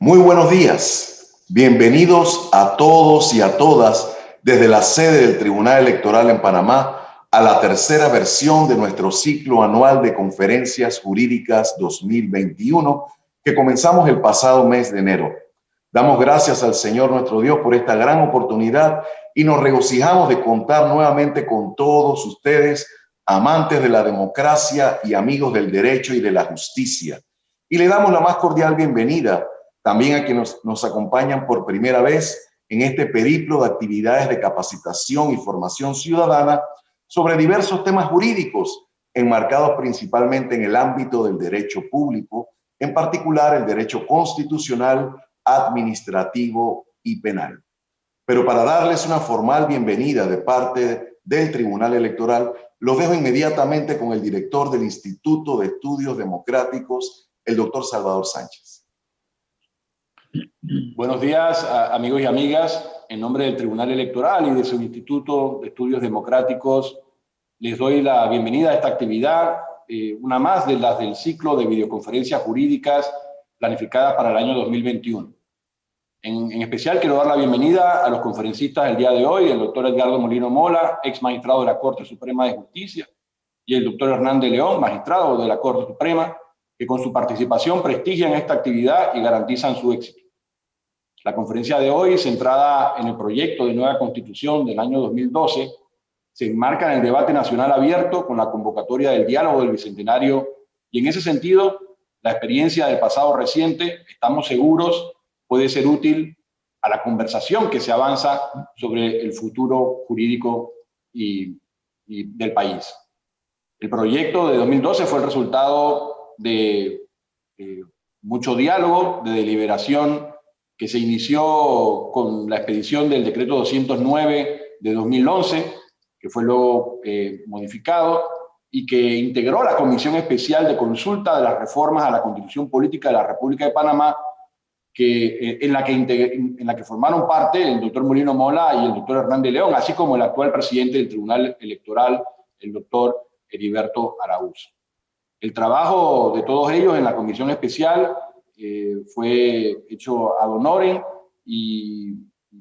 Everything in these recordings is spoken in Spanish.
Muy buenos días. Bienvenidos a todos y a todas desde la sede del Tribunal Electoral en Panamá a la tercera versión de nuestro ciclo anual de conferencias jurídicas 2021 que comenzamos el pasado mes de enero. Damos gracias al Señor nuestro Dios por esta gran oportunidad y nos regocijamos de contar nuevamente con todos ustedes, amantes de la democracia y amigos del derecho y de la justicia. Y le damos la más cordial bienvenida también a quienes nos acompañan por primera vez en este periplo de actividades de capacitación y formación ciudadana sobre diversos temas jurídicos, enmarcados principalmente en el ámbito del derecho público, en particular el derecho constitucional, administrativo y penal. Pero para darles una formal bienvenida de parte del Tribunal Electoral, los dejo inmediatamente con el director del Instituto de Estudios Democráticos, el doctor Salvador Sánchez. Buenos días, amigos y amigas. En nombre del Tribunal Electoral y de su Instituto de Estudios Democráticos, les doy la bienvenida a esta actividad, una más de las del ciclo de videoconferencias jurídicas planificadas para el año 2021. En especial quiero dar la bienvenida a los conferencistas del día de hoy, el doctor Edgardo Molino Mola, ex magistrado de la Corte Suprema de Justicia, y el doctor Hernán de León, magistrado de la Corte Suprema, que con su participación prestigian esta actividad y garantizan su éxito. La conferencia de hoy, centrada en el proyecto de nueva Constitución del año 2012, se enmarca en el debate nacional abierto con la convocatoria del diálogo del Bicentenario y en ese sentido, la experiencia del pasado reciente, estamos seguros, puede ser útil a la conversación que se avanza sobre el futuro jurídico y del país. El proyecto de 2012 fue el resultado de mucho diálogo, de deliberación, que se inició con la expedición del decreto 209 de 2011, que fue luego modificado, y que integró la Comisión Especial de Consulta de las Reformas a la Constitución Política de la República de Panamá, en la que formaron parte el doctor Molino Mola y el doctor Hernán de León, así como el actual presidente del Tribunal Electoral, el doctor Heriberto Araúz. El trabajo de todos ellos en la Comisión Especial fue hecho ad honorem y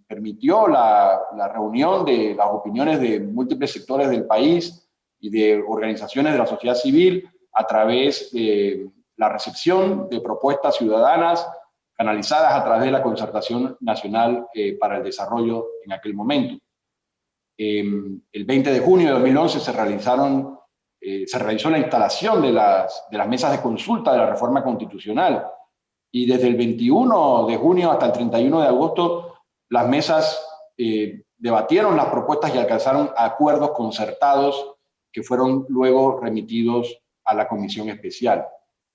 permitió la reunión de las opiniones de múltiples sectores del país y de organizaciones de la sociedad civil a través de la recepción de propuestas ciudadanas canalizadas a través de la Concertación Nacional para el Desarrollo en aquel momento. El 20 de junio de 2011 se realizó la instalación de las mesas de consulta de la reforma constitucional. Y desde el 21 de junio hasta el 31 de agosto, las mesas debatieron las propuestas y alcanzaron acuerdos concertados que fueron luego remitidos a la Comisión Especial.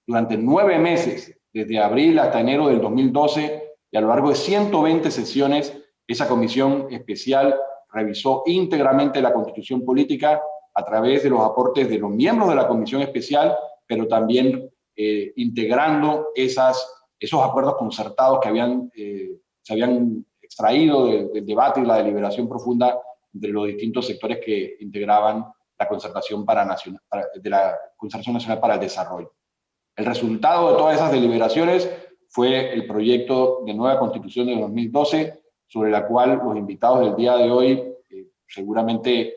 Durante 9 meses, desde abril hasta enero del 2012, y a lo largo de 120 sesiones, esa Comisión Especial revisó íntegramente la Constitución Política a través de los aportes de los miembros de la Comisión Especial, pero también integrando esos acuerdos concertados que se habían extraído del debate y la deliberación profunda entre los distintos sectores que integraban la Concertación Nacional para el Desarrollo. El resultado de todas esas deliberaciones fue el proyecto de nueva Constitución de 2012, sobre la cual los invitados del día de hoy seguramente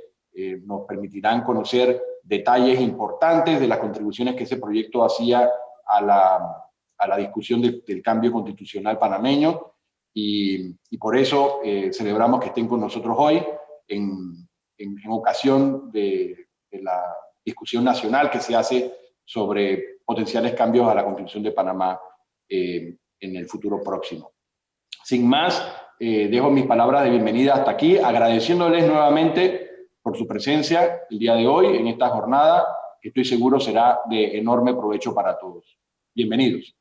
nos permitirán conocer detalles importantes de las contribuciones que ese proyecto hacía a la discusión del cambio constitucional panameño, y por eso celebramos que estén con nosotros hoy en ocasión de la discusión nacional que se hace sobre potenciales cambios a la Constitución de Panamá en el futuro próximo. Sin más, dejo mis palabras de bienvenida hasta aquí, agradeciéndoles nuevamente por su presencia el día de hoy en esta jornada, que estoy seguro será de enorme provecho para todos. Bienvenidos.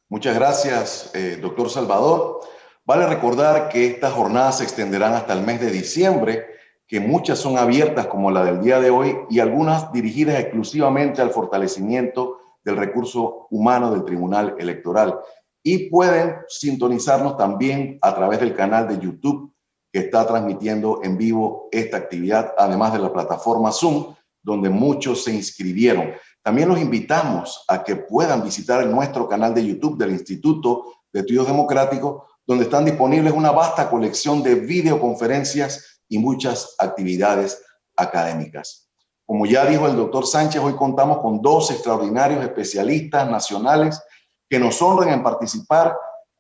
Muchas gracias, doctor Salvador. Vale recordar que estas jornadas se extenderán hasta el mes de diciembre, que muchas son abiertas como la del día de hoy y algunas dirigidas exclusivamente al fortalecimiento del recurso humano del Tribunal Electoral. Y pueden sintonizarnos también a través del canal de YouTube que está transmitiendo en vivo esta actividad, además de la plataforma Zoom, donde muchos se inscribieron. También los invitamos a que puedan visitar nuestro canal de YouTube del Instituto de Estudios Democráticos, donde están disponibles una vasta colección de videoconferencias y muchas actividades académicas. Como ya dijo el doctor Sánchez, hoy contamos con dos extraordinarios especialistas nacionales que nos honran en participar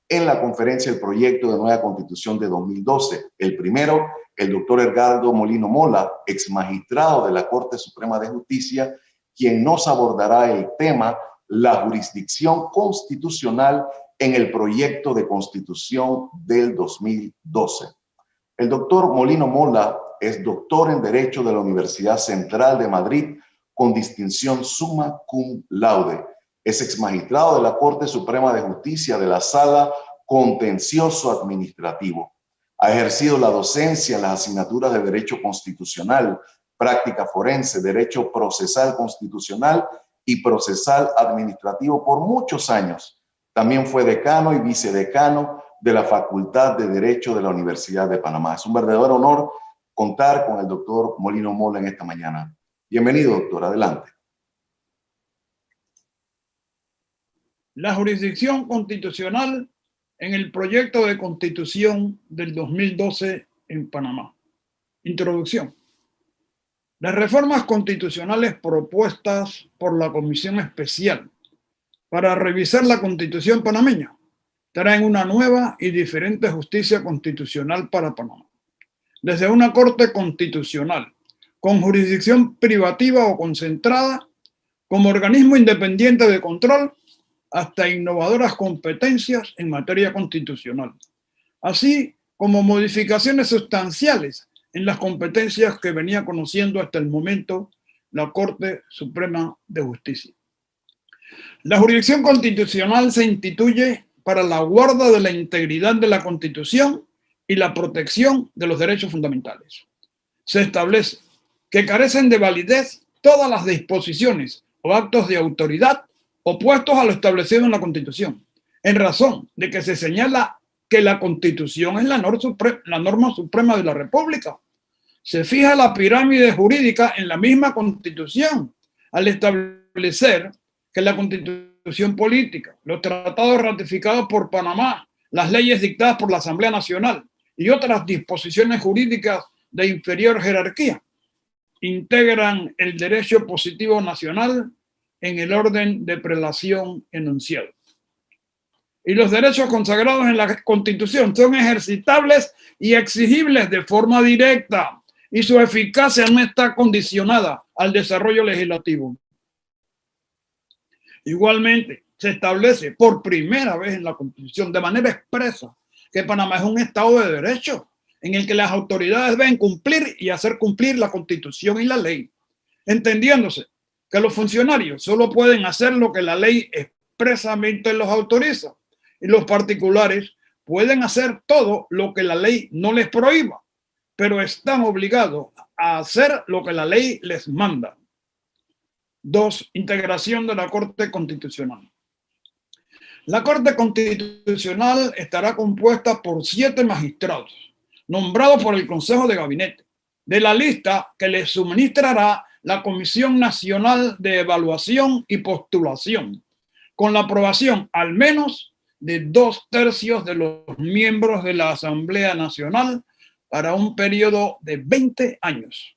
en la conferencia del proyecto de nueva Constitución de 2012. El primero, el doctor Edgardo Molino Mola, ex magistrado de la Corte Suprema de Justicia, quien nos abordará el tema la jurisdicción constitucional en el proyecto de Constitución del 2012. El doctor Molino Mola es doctor en Derecho de la Universidad Central de Madrid con distinción summa cum laude. Es exmagistrado de la Corte Suprema de Justicia de la Sala Contencioso Administrativo. Ha ejercido la docencia en las asignaturas de Derecho Constitucional, Práctica Forense, Derecho Procesal Constitucional y Procesal Administrativo por muchos años. También fue decano y vicedecano de la Facultad de Derecho de la Universidad de Panamá. Es un verdadero honor contar con el doctor Molino Mola en esta mañana. Bienvenido, doctor. Adelante. La jurisdicción constitucional en el proyecto de Constitución del 2012 en Panamá. Introducción. Las reformas constitucionales propuestas por la Comisión Especial para revisar la Constitución panameña traen una nueva y diferente justicia constitucional para Panamá. Desde una Corte Constitucional con jurisdicción privativa o concentrada, como organismo independiente de control, hasta innovadoras competencias en materia constitucional, así como modificaciones sustanciales en las competencias que venía conociendo hasta el momento la Corte Suprema de Justicia. La jurisdicción constitucional se instituye para la guarda de la integridad de la Constitución y la protección de los derechos fundamentales. Se establece que carecen de validez todas las disposiciones o actos de autoridad opuestos a lo establecido en la Constitución, en razón de que se señala que la Constitución es la norma suprema de la República. Se fija la pirámide jurídica en la misma Constitución, al establecer que la Constitución política, los tratados ratificados por Panamá, las leyes dictadas por la Asamblea Nacional y otras disposiciones jurídicas de inferior jerarquía integran el derecho positivo nacional en el orden de prelación enunciado. Y los derechos consagrados en la Constitución son ejercitables y exigibles de forma directa, y su eficacia no está condicionada al desarrollo legislativo. Igualmente, se establece por primera vez en la Constitución, de manera expresa, que Panamá es un Estado de Derecho, en el que las autoridades deben cumplir y hacer cumplir la Constitución y la ley, entendiéndose que los funcionarios solo pueden hacer lo que la ley expresamente los autoriza, y los particulares pueden hacer todo lo que la ley no les prohíba, pero están obligados a hacer lo que la ley les manda. 2. Integración de la Corte Constitucional. La Corte Constitucional estará compuesta por 7 magistrados, nombrados por el Consejo de Gabinete, de la lista que les suministrará la Comisión Nacional de Evaluación y Postulación, con la aprobación al menos de 2/3 de los miembros de la Asamblea Nacional para un periodo de 20 años.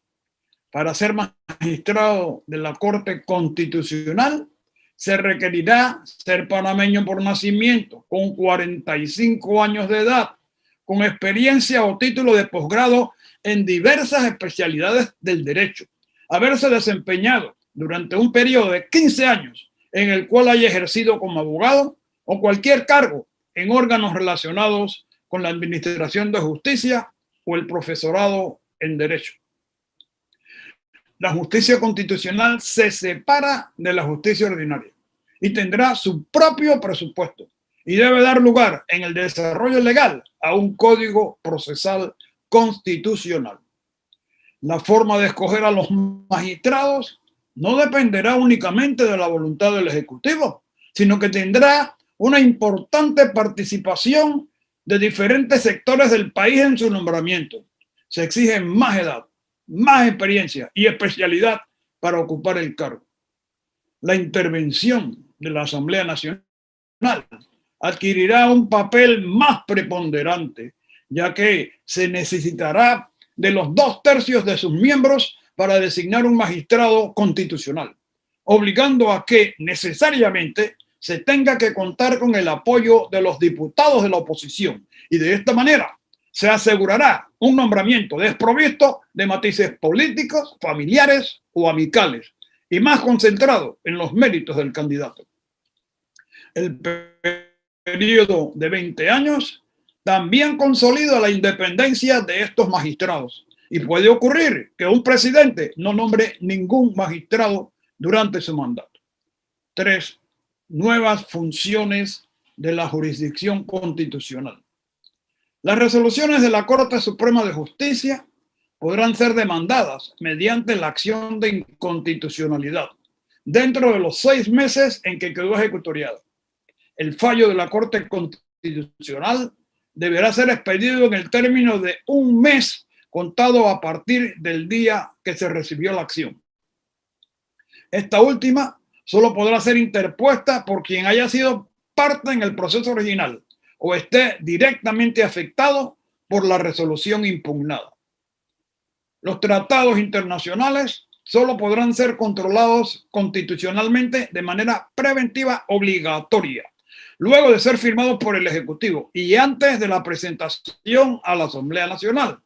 Para ser magistrado de la Corte Constitucional, se requerirá ser panameño por nacimiento, con 45 años de edad, con experiencia o título de posgrado en diversas especialidades del derecho, haberse desempeñado durante un periodo de 15 años en el cual haya ejercido como abogado o cualquier cargo en órganos relacionados con la administración de justicia o el profesorado en derecho. La justicia constitucional se separa de la justicia ordinaria y tendrá su propio presupuesto y debe dar lugar en el desarrollo legal a un código procesal constitucional. La forma de escoger a los magistrados no dependerá únicamente de la voluntad del Ejecutivo, sino que tendrá una importante participación de diferentes sectores del país en su nombramiento. Se exige más edad, más experiencia y especialidad para ocupar el cargo. la intervención de la Asamblea Nacional adquirirá un papel más preponderante, ya que se necesitará de los 2/3 de sus miembros para designar un magistrado constitucional, obligando a que necesariamente se tenga que contar con el apoyo de los diputados de la oposición, y de esta manera se asegurará un nombramiento desprovisto de matices políticos, familiares o amicales, y más concentrado en los méritos del candidato. El periodo de 20 años también consolida la independencia de estos magistrados, y puede ocurrir que un presidente no nombre ningún magistrado durante su mandato. 3. Nuevas funciones de la jurisdicción constitucional. Las resoluciones de la Corte Suprema de Justicia podrán ser demandadas mediante la acción de inconstitucionalidad dentro de los 6 meses en que quedó ejecutoriada. El fallo de la Corte Constitucional deberá ser expedido en el término de 1 mes contado a partir del día que se recibió la acción. Esta última solo podrá ser interpuesta por quien haya sido parte en el proceso original o esté directamente afectado por la resolución impugnada. Los tratados internacionales solo podrán ser controlados constitucionalmente de manera preventiva obligatoria, luego de ser firmados por el Ejecutivo y antes de la presentación a la Asamblea Nacional.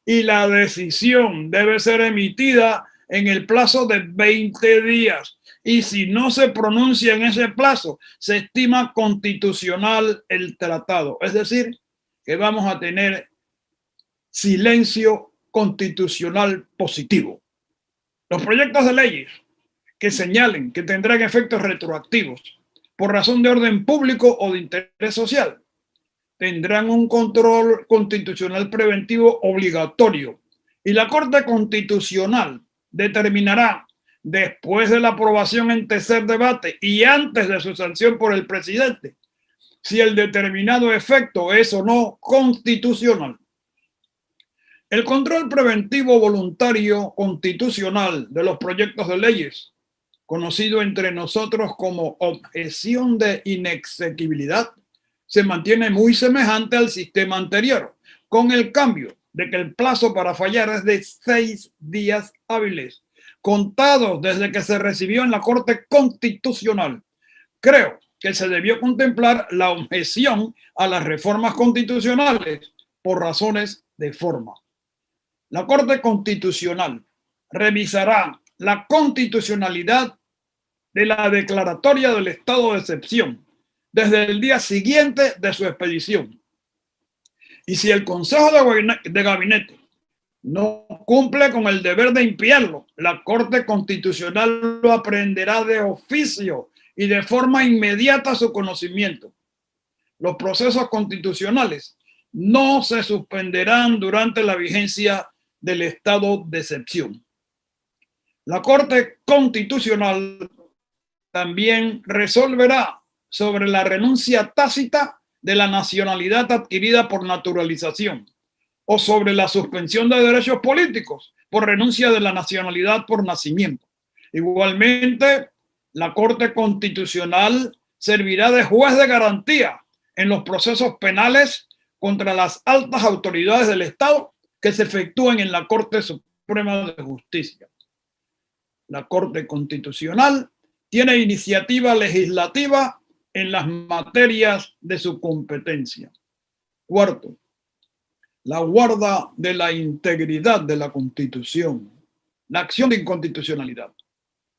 Y la decisión debe ser emitida en el plazo de 20 días. Y si no se pronuncia en ese plazo, se estima constitucional el tratado. Es decir, que vamos a tener silencio constitucional positivo. Los proyectos de leyes que señalen que tendrán efectos retroactivos por razón de orden público o de interés social tendrán un control constitucional preventivo obligatorio, y la Corte Constitucional determinará, después de la aprobación en tercer debate y antes de su sanción por el presidente, si el determinado efecto es o no constitucional. El control preventivo voluntario constitucional de los proyectos de leyes, conocido entre nosotros como objeción de inexequibilidad, se mantiene muy semejante al sistema anterior, con el cambio de que el plazo para fallar es de 6 días hábiles, contados desde que se recibió en la Corte Constitucional. Creo que se debió contemplar la objeción a las reformas constitucionales por razones de forma. La Corte Constitucional revisará la constitucionalidad de la declaratoria del estado de excepción desde el día siguiente de su expedición. Y si el Consejo de Gabinete no cumple con el deber de impiarlo, la Corte Constitucional lo aprehenderá de oficio y de forma inmediata a su conocimiento. Los procesos constitucionales no se suspenderán durante la vigencia del estado de excepción. La Corte Constitucional también resolverá sobre la renuncia tácita de la nacionalidad adquirida por naturalización o sobre la suspensión de derechos políticos por renuncia de la nacionalidad por nacimiento. Igualmente, la Corte Constitucional servirá de juez de garantía en los procesos penales contra las altas autoridades del Estado que se efectúen en la Corte Suprema de Justicia. La Corte Constitucional tiene iniciativa legislativa en las materias de su competencia. 4. La guarda de la integridad de la Constitución. La acción de inconstitucionalidad.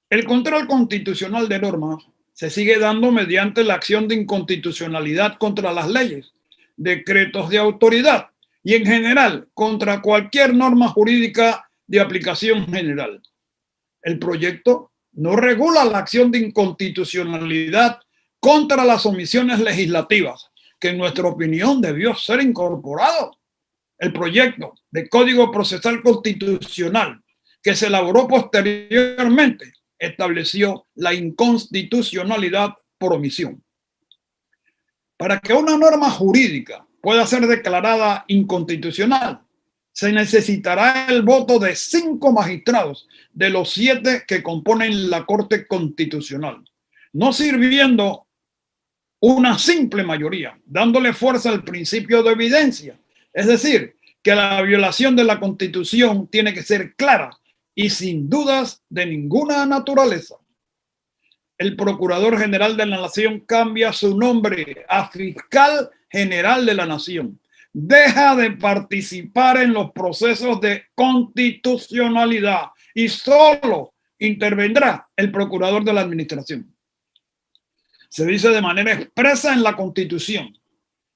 El control constitucional de normas se sigue dando mediante la acción de inconstitucionalidad contra las leyes, decretos de autoridad y en general contra cualquier norma jurídica de aplicación general. El proyecto no regula la acción de inconstitucionalidad contra las omisiones legislativas, que en nuestra opinión debió ser incorporado. El proyecto de Código Procesal Constitucional que se elaboró posteriormente estableció la inconstitucionalidad por omisión. Para que una norma jurídica pueda ser declarada inconstitucional, se necesitará el voto de 5 magistrados de los 7 que componen la Corte Constitucional, no sirviendo una simple mayoría, dándole fuerza al principio de evidencia. Es decir, que la violación de la Constitución tiene que ser clara y sin dudas de ninguna naturaleza. El Procurador General de la Nación cambia su nombre a Fiscal General de la Nación. Deja de participar en los procesos de constitucionalidad y solo intervendrá el Procurador de la Administración. Se dice de manera expresa en la Constitución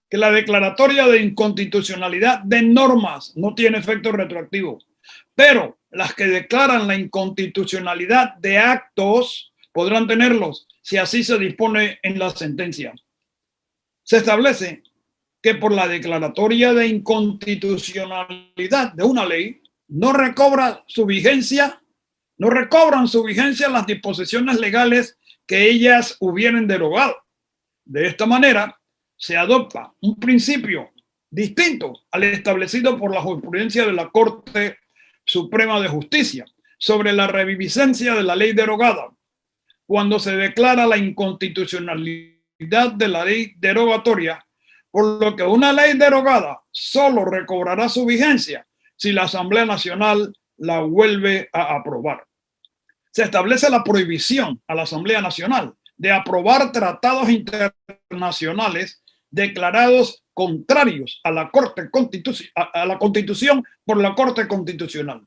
que la declaratoria de inconstitucionalidad de normas no tiene efecto retroactivo, pero las que declaran la inconstitucionalidad de actos podrán tenerlos si así se dispone en la sentencia. Se establece que por la declaratoria de inconstitucionalidad de una ley no recobran su vigencia las disposiciones legales que ellas hubieran derogado. De esta manera, se adopta un principio distinto al establecido por la jurisprudencia de la Corte Suprema de Justicia sobre la reviviscencia de la ley derogada, cuando se declara la inconstitucionalidad de la ley derogatoria, por lo que una ley derogada solo recobrará su vigencia si la Asamblea Nacional la vuelve a aprobar. Se establece la prohibición a la Asamblea Nacional de aprobar tratados internacionales declarados contrarios a la Constitución por la Corte Constitucional.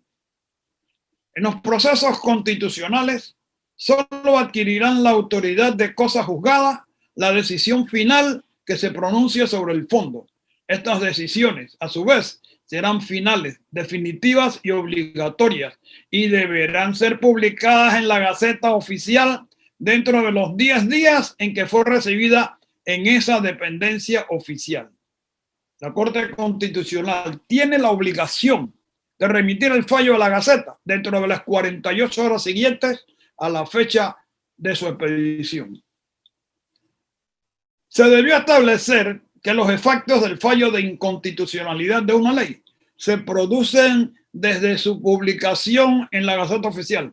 En los procesos constitucionales solo adquirirán la autoridad de cosa juzgada la decisión final que se pronuncie sobre el fondo. Estas decisiones, a su vez, serán finales, definitivas y obligatorias y deberán ser publicadas en la Gaceta Oficial dentro de los 10 días en que fue recibida en esa dependencia oficial. La Corte Constitucional tiene la obligación de remitir el fallo a la Gaceta dentro de las 48 horas siguientes a la fecha de su expedición. Se debió establecer que los efectos del fallo de inconstitucionalidad de una ley se producen desde su publicación en la Gaceta Oficial.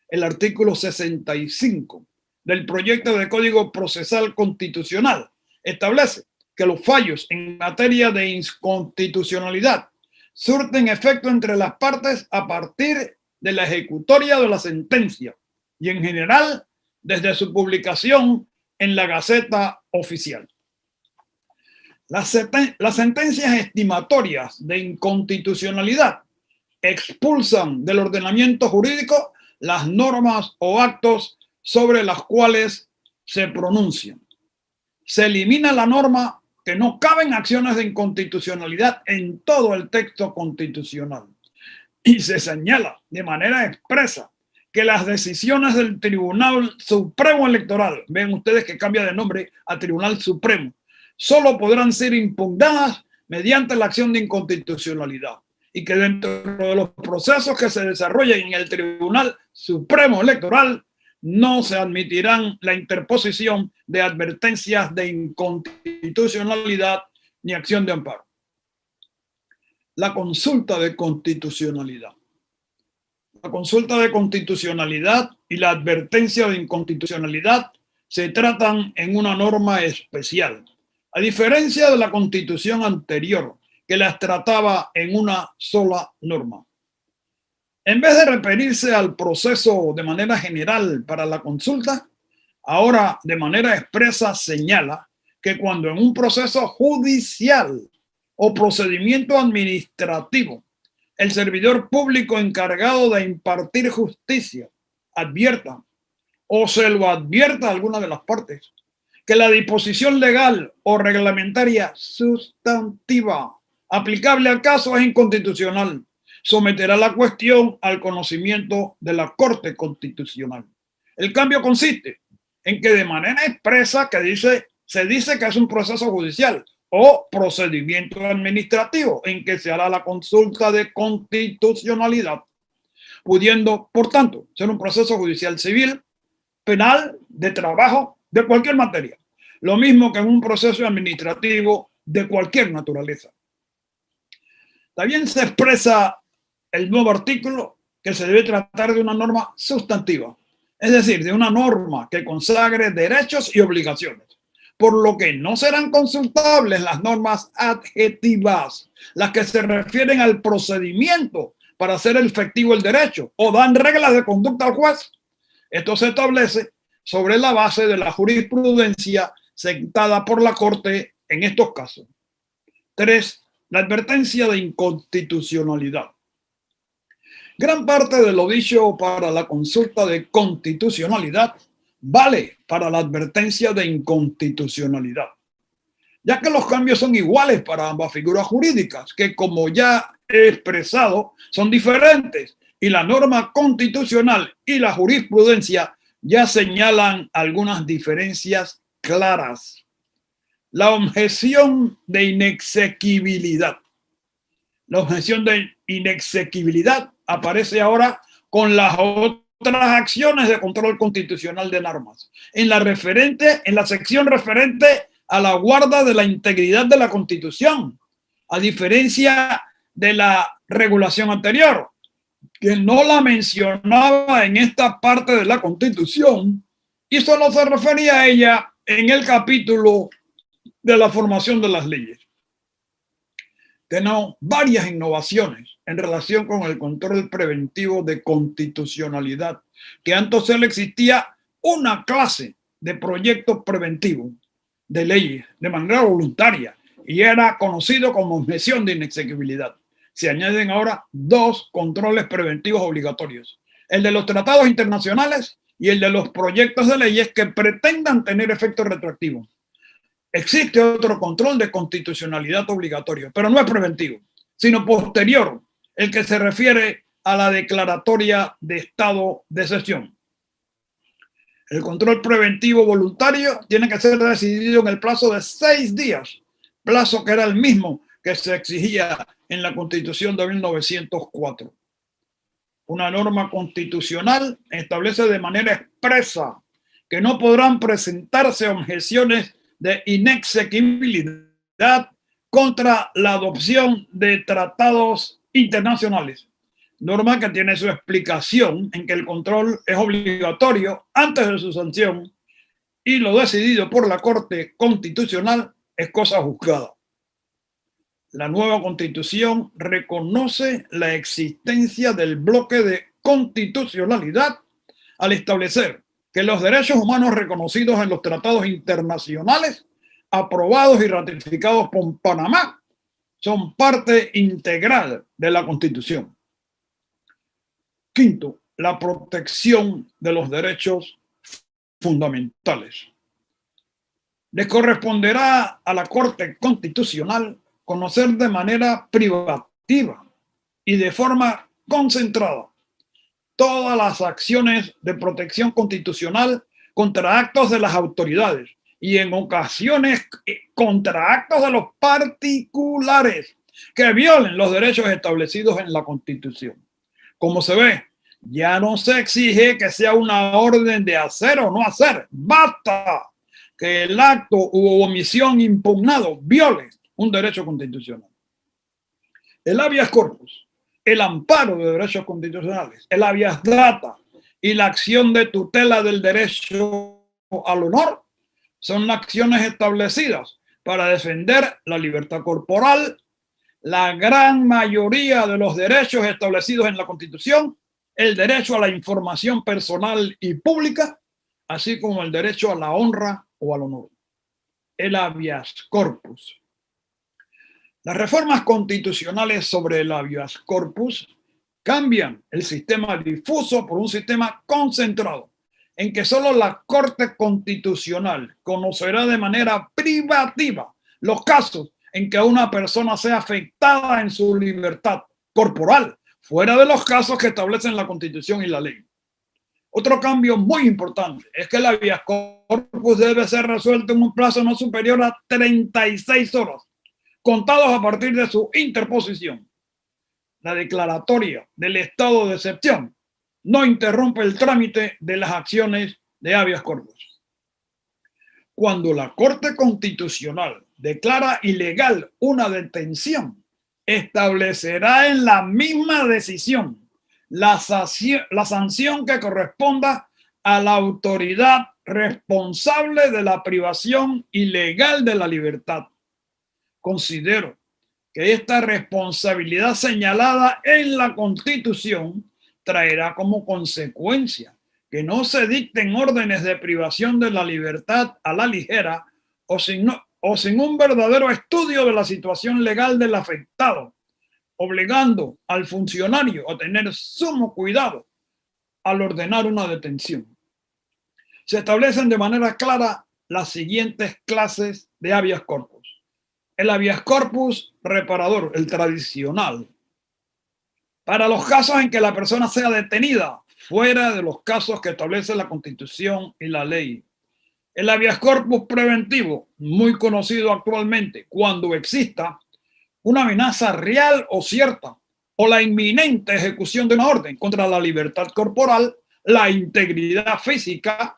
El artículo 65 del proyecto de Código Procesal Constitucional establece que los fallos en materia de inconstitucionalidad surten efecto entre las partes a partir de la ejecutoria de la sentencia y en general desde su publicación en la Gaceta Oficial. Las sentencias estimatorias de inconstitucionalidad expulsan del ordenamiento jurídico las normas o actos sobre las cuales se pronuncian. Se elimina la norma que no caben acciones de inconstitucionalidad en todo el texto constitucional y se señala de manera expresa que las decisiones del Tribunal Supremo Electoral, ven ustedes que cambia de nombre a Tribunal Supremo, solo podrán ser impugnadas mediante la acción de inconstitucionalidad y que dentro de los procesos que se desarrollen en el Tribunal Supremo Electoral no se admitirán la interposición de advertencias de inconstitucionalidad ni acción de amparo. La consulta de constitucionalidad. La consulta de constitucionalidad y la advertencia de inconstitucionalidad se tratan en una norma especial, a diferencia de la Constitución anterior, que las trataba en una sola norma. En vez de referirse al proceso de manera general para la consulta, ahora de manera expresa señala que cuando en un proceso judicial o procedimiento administrativo el servidor público encargado de impartir justicia advierta o se lo advierta a alguna de las partes que la disposición legal o reglamentaria sustantiva aplicable al caso es inconstitucional, someterá la cuestión al conocimiento de la Corte Constitucional. El cambio consiste en que de manera expresa se dice que es un proceso judicial o procedimiento administrativo en que se hará la consulta de constitucionalidad, pudiendo, por tanto, ser un proceso judicial civil, penal, de trabajo, de cualquier materia, lo mismo que en un proceso administrativo de cualquier naturaleza. También se expresa el nuevo artículo que se debe tratar de una norma sustantiva, es decir, de una norma que consagre derechos y obligaciones, por lo que no serán consultables las normas adjetivas, las que se refieren al procedimiento para hacer efectivo el derecho o dan reglas de conducta al juez. Esto se establece sobre la base de la jurisprudencia sentada por la Corte en estos casos. 3. La advertencia de inconstitucionalidad. Gran parte de lo dicho para la consulta de constitucionalidad vale para la advertencia de inconstitucionalidad, ya que los cambios son iguales para ambas figuras jurídicas, que como ya he expresado, son diferentes, y la norma constitucional y la jurisprudencia ya señalan algunas diferencias claras. La objeción de inexequibilidad. La objeción de inexequibilidad aparece ahora con las otras acciones de control constitucional de normas, en la sección referente a la guarda de la integridad de la Constitución, a diferencia de la regulación anterior, que no la mencionaba en esta parte de la Constitución y solo se refería a ella en el capítulo de la formación de las leyes. Tenemos varias innovaciones en relación con el control preventivo de constitucionalidad, que antes solo existía una clase de proyectos preventivos de leyes de manera voluntaria y era conocido como objeción de inexequibilidad. Se añaden ahora 2 controles preventivos obligatorios, el de los tratados internacionales y el de los proyectos de leyes que pretendan tener efectos retroactivos. Existe otro control de constitucionalidad obligatorio, pero no es preventivo, sino posterior, el que se refiere a la declaratoria de estado de excepción. El control preventivo voluntario tiene que ser decidido en el plazo de 6 días, plazo que era el mismo que se exigía en la Constitución de 1904. Una norma constitucional establece de manera expresa que no podrán presentarse objeciones de inexequibilidad contra la adopción de tratados internacionales. Norma que tiene su explicación en que el control es obligatorio antes de su sanción y lo decidido por la Corte Constitucional es cosa juzgada. La nueva Constitución reconoce la existencia del bloque de constitucionalidad al establecer que los derechos humanos reconocidos en los tratados internacionales aprobados y ratificados por Panamá son parte integral de la Constitución. 5. La protección de los derechos fundamentales. Les corresponderá a la Corte Constitucional conocer de manera privativa y de forma concentrada todas las acciones de protección constitucional contra actos de las autoridades y en ocasiones contra actos de los particulares que violen los derechos establecidos en la Constitución. Como se ve, ya no se exige que sea una orden de hacer o no hacer. Basta que el acto u omisión impugnado viole un derecho constitucional. El habeas corpus, el amparo de derechos constitucionales, el habeas data y la acción de tutela del derecho al honor son acciones establecidas para defender la libertad corporal, la gran mayoría de los derechos establecidos en la Constitución, el derecho a la información personal y pública, así como el derecho a la honra o al honor. El habeas corpus. Las reformas constitucionales sobre el habeas corpus cambian el sistema difuso por un sistema concentrado, en que solo la Corte Constitucional conocerá de manera privativa los casos en que una persona sea afectada en su libertad corporal, fuera de los casos que establecen la Constitución y la ley. Otro cambio muy importante es que el habeas corpus debe ser resuelto en un plazo no superior a 36 horas, contados a partir de su interposición. La declaratoria del estado de excepción no interrumpe el trámite de las acciones de habeas corpus. Cuando la Corte Constitucional declara ilegal una detención, establecerá en la misma decisión la sanción que corresponda a la autoridad responsable de la privación ilegal de la libertad. Considero que esta responsabilidad señalada en la Constitución traerá como consecuencia que no se dicten órdenes de privación de la libertad a la ligera o sin un verdadero estudio de la situación legal del afectado, obligando al funcionario a tener sumo cuidado al ordenar una detención. Se establecen de manera clara las siguientes clases de habeas corpus. El habeas corpus reparador, el tradicional, para los casos en que la persona sea detenida fuera de los casos que establece la Constitución y la ley. El habeas corpus preventivo, muy conocido actualmente, cuando exista una amenaza real o cierta o la inminente ejecución de una orden contra la libertad corporal, la integridad física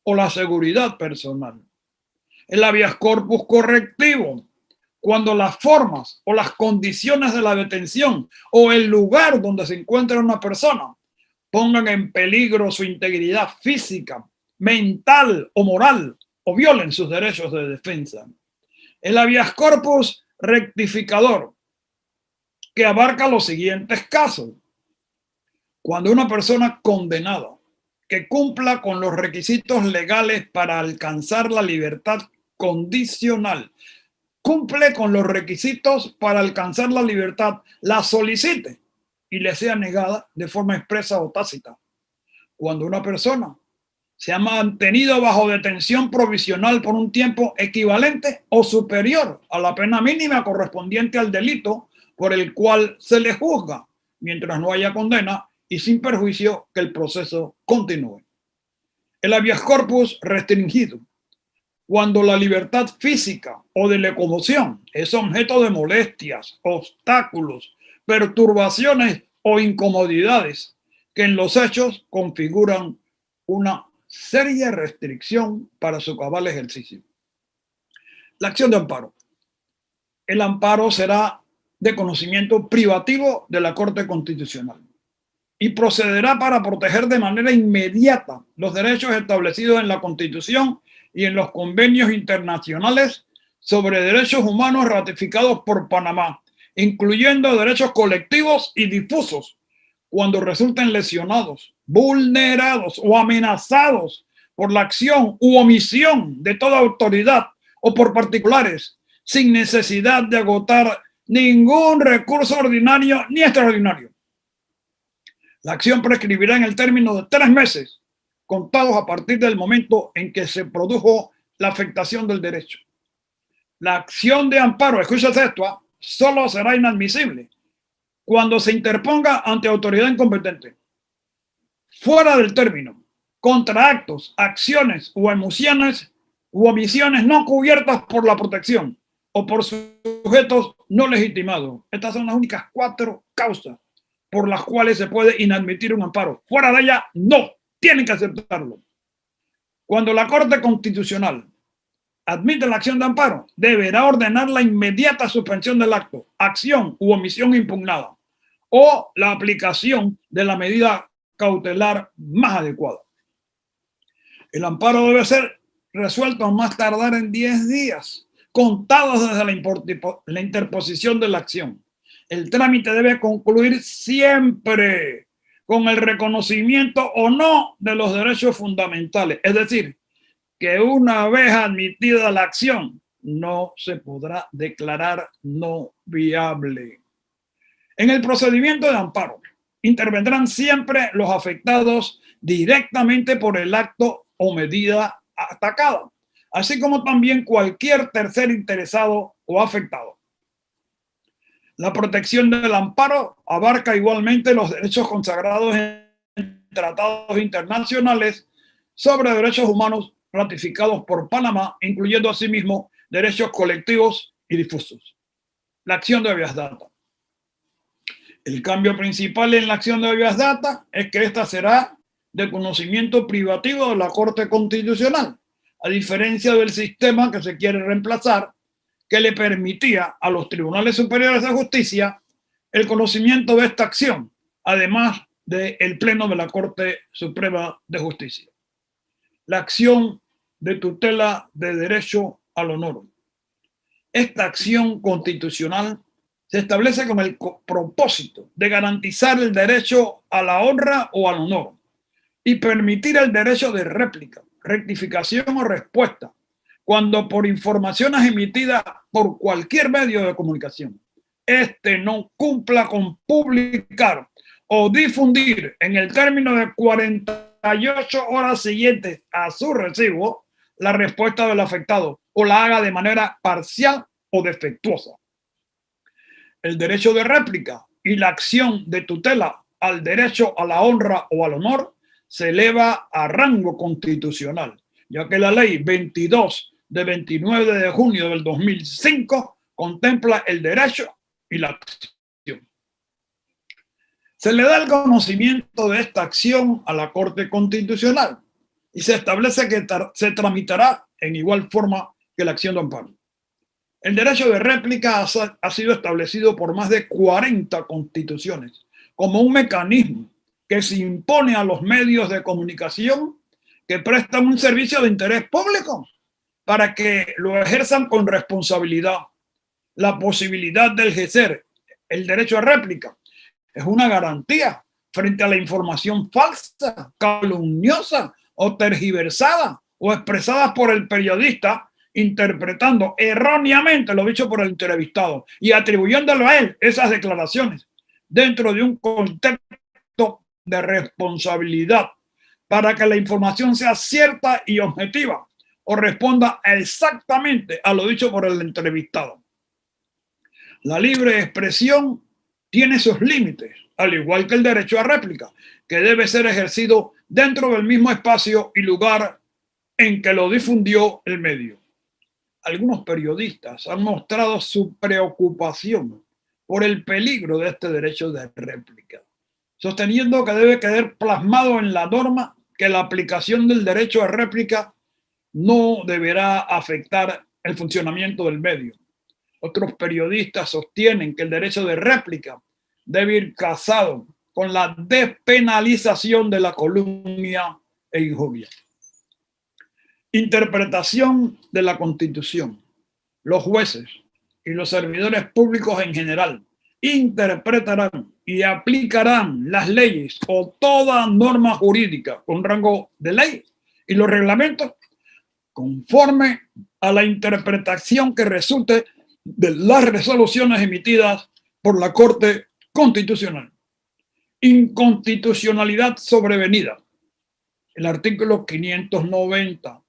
o la seguridad personal. El habeas corpus correctivo, cuando las formas o las condiciones de la detención o el lugar donde se encuentra una persona pongan en peligro su integridad física, mental o moral o violen sus derechos de defensa. El habeas corpus rectificador, que abarca los siguientes casos. Cuando una persona condenada que cumpla con los requisitos legales para alcanzar la libertad condicional, cumple con los requisitos para alcanzar la libertad, la solicite y le sea negada de forma expresa o tácita. Cuando una persona se ha mantenido bajo detención provisional por un tiempo equivalente o superior a la pena mínima correspondiente al delito por el cual se le juzga, mientras no haya condena y sin perjuicio que el proceso continúe. El habeas corpus restringido, cuando la libertad física o de locomoción es objeto de molestias, obstáculos, perturbaciones o incomodidades que en los hechos configuran una seria restricción para su cabal ejercicio. La acción de amparo. El amparo será de conocimiento privativo de la Corte Constitucional y procederá para proteger de manera inmediata los derechos establecidos en la Constitución y en los convenios internacionales sobre derechos humanos ratificados por Panamá, incluyendo derechos colectivos y difusos, cuando resulten lesionados, vulnerados o amenazados por la acción u omisión de toda autoridad o por particulares, sin necesidad de agotar ningún recurso ordinario ni extraordinario. La acción prescribirá en el término de 3 meses, contados a partir del momento en que se produjo la afectación del derecho. La acción de amparo, escúchese esto, solo será inadmisible cuando se interponga ante autoridad incompetente, fuera del término, contra actos, acciones o omisiones no cubiertas por la protección o por sujetos no legitimados. Estas son las únicas 4 causas por las cuales se puede inadmitir un amparo. Fuera de ella, no, tienen que aceptarlo. Cuando la Corte Constitucional admite la acción de amparo, deberá ordenar la inmediata suspensión del acto, acción u omisión impugnada o la aplicación de la medida cautelar más adecuada. El amparo debe ser resuelto a más tardar en 10 días, contados desde la interposición de la acción. El trámite debe concluir siempre con el reconocimiento o no de los derechos fundamentales. Es decir, que una vez admitida la acción, no se podrá declarar no viable. En el procedimiento de amparo, intervendrán siempre los afectados directamente por el acto o medida atacada, así como también cualquier tercer interesado o afectado. La protección del amparo abarca igualmente los derechos consagrados en tratados internacionales sobre derechos humanos ratificados por Panamá, incluyendo asimismo derechos colectivos y difusos. La acción de habeas data. El cambio principal en la acción de habeas data es que esta será de conocimiento privativo de la Corte Constitucional, a diferencia del sistema que se quiere reemplazar, que le permitía a los tribunales superiores de justicia el conocimiento de esta acción, además del Pleno de la Corte Suprema de Justicia. La acción de tutela de derecho al honor. Esta acción constitucional se establece con el propósito de garantizar el derecho a la honra o al honor y permitir el derecho de réplica, rectificación o respuesta cuando por informaciones emitidas por cualquier medio de comunicación este no cumpla con publicar o difundir en el término de 48 horas siguientes a su recibo la respuesta del afectado o la haga de manera parcial o defectuosa. El derecho de réplica y la acción de tutela al derecho a la honra o al honor se eleva a rango constitucional, ya que la ley 22 de 29 de junio del 2005 contempla el derecho y la acción. Se le da el conocimiento de esta acción a la Corte Constitucional y se establece que se tramitará en igual forma que la acción de amparo. El derecho de réplica ha sido establecido por más de 40 constituciones como un mecanismo que se impone a los medios de comunicación que prestan un servicio de interés público para que lo ejerzan con responsabilidad. La posibilidad de ejercer el derecho a réplica es una garantía frente a la información falsa, calumniosa o tergiversada o expresada por el periodista interpretando erróneamente lo dicho por el entrevistado y atribuyéndolo a él esas declaraciones dentro de un contexto de responsabilidad para que la información sea cierta y objetiva o responda exactamente a lo dicho por el entrevistado. La libre expresión tiene sus límites, al igual que el derecho a réplica, que debe ser ejercido dentro del mismo espacio y lugar en que lo difundió el medio. Algunos periodistas han mostrado su preocupación por el peligro de este derecho de réplica, sosteniendo que debe quedar plasmado en la norma que la aplicación del derecho a réplica no deberá afectar el funcionamiento del medio. Otros periodistas sostienen que el derecho de réplica debe ir casado con la despenalización de la calumnia e injuria. Interpretación de la Constitución. Los jueces y los servidores públicos en general interpretarán y aplicarán las leyes o toda norma jurídica con rango de ley y los reglamentos conforme a la interpretación que resulte de las resoluciones emitidas por la Corte Constitucional. Inconstitucionalidad sobrevenida. El artículo 590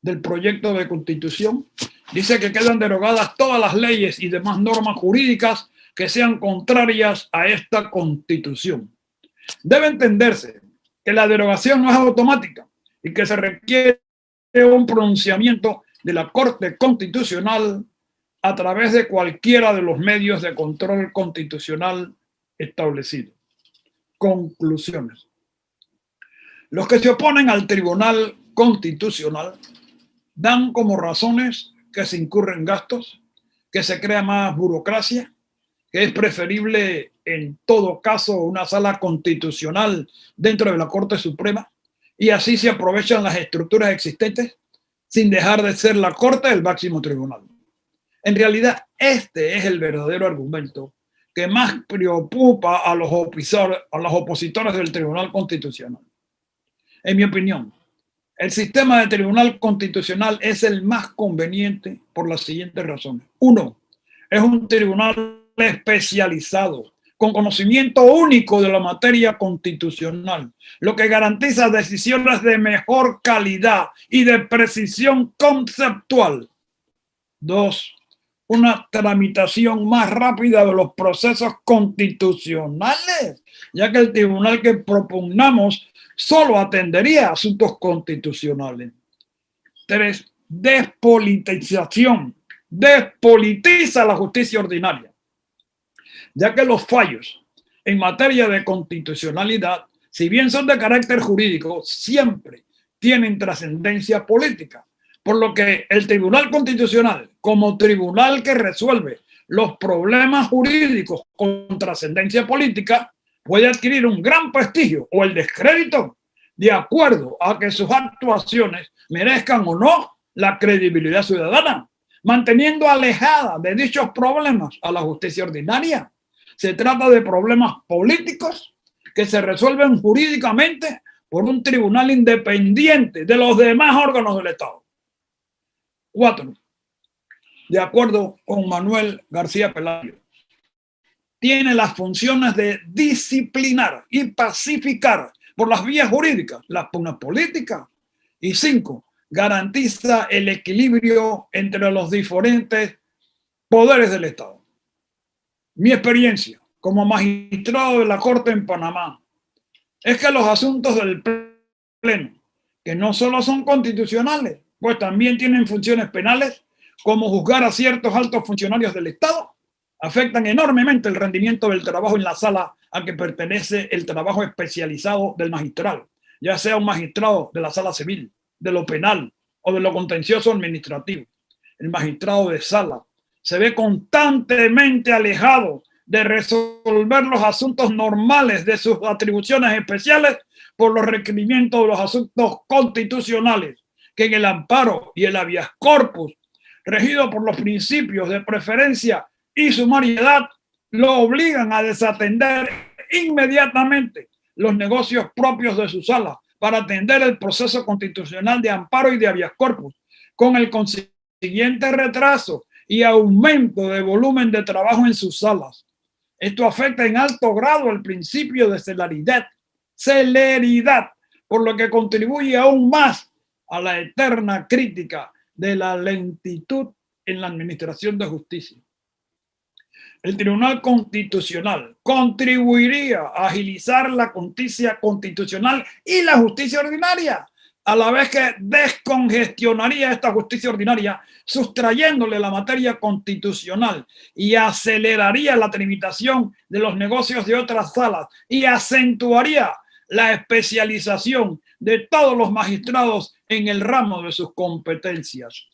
del proyecto de Constitución dice que quedan derogadas todas las leyes y demás normas jurídicas que sean contrarias a esta Constitución. Debe entenderse que la derogación no es automática y que se requiere un pronunciamiento de la Corte Constitucional a través de cualquiera de los medios de control constitucional establecidos. Conclusiones. Los que se oponen al Tribunal Constitucional dan como razones que se incurren gastos, que se crea más burocracia, que es preferible en todo caso una sala constitucional dentro de la Corte Suprema y así se aprovechan las estructuras existentes sin dejar de ser la Corte el máximo tribunal. En realidad, este es el verdadero argumento que más preocupa a los opositores del Tribunal Constitucional. En mi opinión, el sistema de Tribunal Constitucional es el más conveniente por las siguientes razones. Uno, es un tribunal especializado, con conocimiento único de la materia constitucional, lo que garantiza decisiones de mejor calidad y de precisión conceptual. Dos, una tramitación más rápida de los procesos constitucionales, ya que el tribunal que propugnamos solo atendería asuntos constitucionales. Tres, despolitización. Despolitiza la justicia ordinaria, ya que los fallos en materia de constitucionalidad, si bien son de carácter jurídico, siempre tienen trascendencia política, por lo que el Tribunal Constitucional, como tribunal que resuelve los problemas jurídicos con trascendencia política, puede adquirir un gran prestigio o el descrédito de acuerdo a que sus actuaciones merezcan o no la credibilidad ciudadana, manteniendo alejada de dichos problemas a la justicia ordinaria. Se trata de problemas políticos que se resuelven jurídicamente por un tribunal independiente de los demás órganos del Estado. 4. De acuerdo con Manuel García Pelayo, tiene las funciones de disciplinar y pacificar por las vías jurídicas las pugnas políticas. Y 5. Garantiza el equilibrio entre los diferentes poderes del Estado. Mi experiencia como magistrado de la Corte en Panamá es que los asuntos del Pleno, que no solo son constitucionales, pues también tienen funciones penales, como juzgar a ciertos altos funcionarios del Estado, afectan enormemente el rendimiento del trabajo en la sala a que pertenece el trabajo especializado del magistrado, ya sea un magistrado de la sala civil, de lo penal o de lo contencioso administrativo. El magistrado de sala se ve constantemente alejado de resolver los asuntos normales de sus atribuciones especiales por los requerimientos de los asuntos constitucionales, que en el amparo y el habeas corpus, regido por los principios de preferencia y sumariedad, lo obligan a desatender inmediatamente los negocios propios de su sala para atender el proceso constitucional de amparo y de habeas corpus, con el consiguiente retraso y aumento de volumen de trabajo en sus salas. Esto afecta en alto grado el principio de celeridad, por lo que contribuye aún más a la eterna crítica de la lentitud en la administración de justicia. El Tribunal Constitucional contribuiría a agilizar la justicia constitucional y la justicia ordinaria, a la vez que descongestionaría esta justicia ordinaria, sustrayéndole la materia constitucional, y aceleraría la tramitación de los negocios de otras salas y acentuaría la especialización de todos los magistrados en el ramo de sus competencias.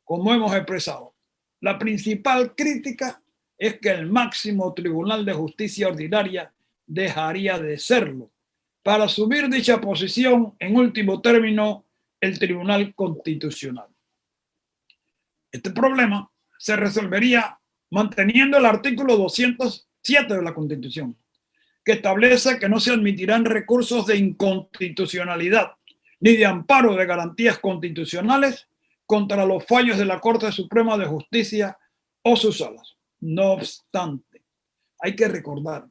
Como hemos expresado, la principal crítica es que el máximo Tribunal de Justicia Ordinaria dejaría de serlo, para asumir dicha posición, en último término, el Tribunal Constitucional. Este problema se resolvería manteniendo el artículo 207 de la Constitución, que establece que no se admitirán recursos de inconstitucionalidad ni de amparo de garantías constitucionales contra los fallos de la Corte Suprema de Justicia o sus salas. No obstante, hay que recordar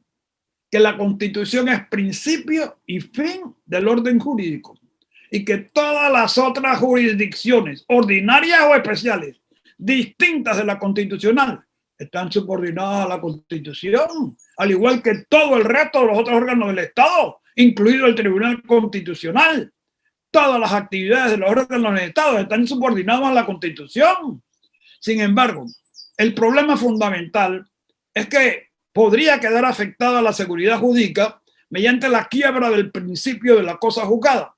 que la Constitución es principio y fin del orden jurídico y que todas las otras jurisdicciones, ordinarias o especiales, distintas de la constitucional, están subordinadas a la Constitución, al igual que todo el resto de los otros órganos del Estado, incluido el Tribunal Constitucional. Todas las actividades de los órganos del Estado están subordinadas a la Constitución. Sin embargo, el problema fundamental es que podría quedar afectada la seguridad jurídica mediante la quiebra del principio de la cosa juzgada,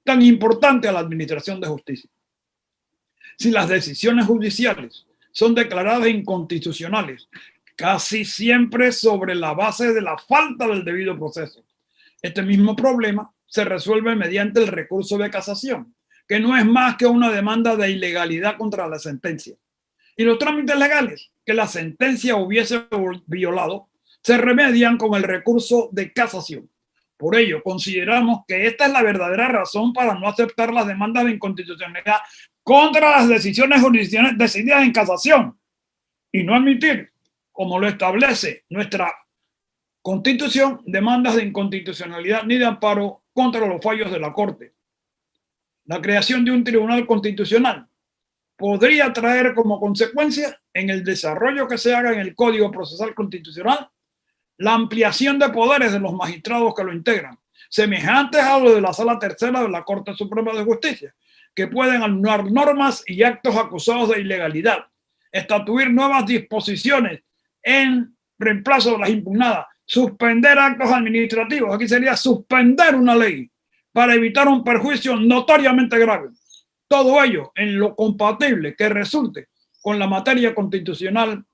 tan importante a la administración de justicia. Si las decisiones judiciales son declaradas inconstitucionales, casi siempre sobre la base de la falta del debido proceso, este mismo problema se resuelve mediante el recurso de casación, que no es más que una demanda de ilegalidad contra la sentencia. Y los trámites legales que la sentencia hubiese violado se remedian con el recurso de casación. Por ello, consideramos que esta es la verdadera razón para no aceptar las demandas de inconstitucionalidad contra las decisiones jurisdiccionales decididas en casación y no admitir, como lo establece nuestra Constitución, demandas de inconstitucionalidad ni de amparo contra los fallos de la Corte. La creación de un tribunal constitucional podría traer como consecuencia, en el desarrollo que se haga en el Código Procesal Constitucional, la ampliación de poderes de los magistrados que lo integran, semejantes a lo de la Sala Tercera de la Corte Suprema de Justicia, que pueden anular normas y actos acusados de ilegalidad, estatuir nuevas disposiciones en reemplazo de las impugnadas, suspender actos administrativos, aquí sería suspender una ley para evitar un perjuicio notoriamente grave, Todo ello en lo compatible que resulte con la materia constitucional,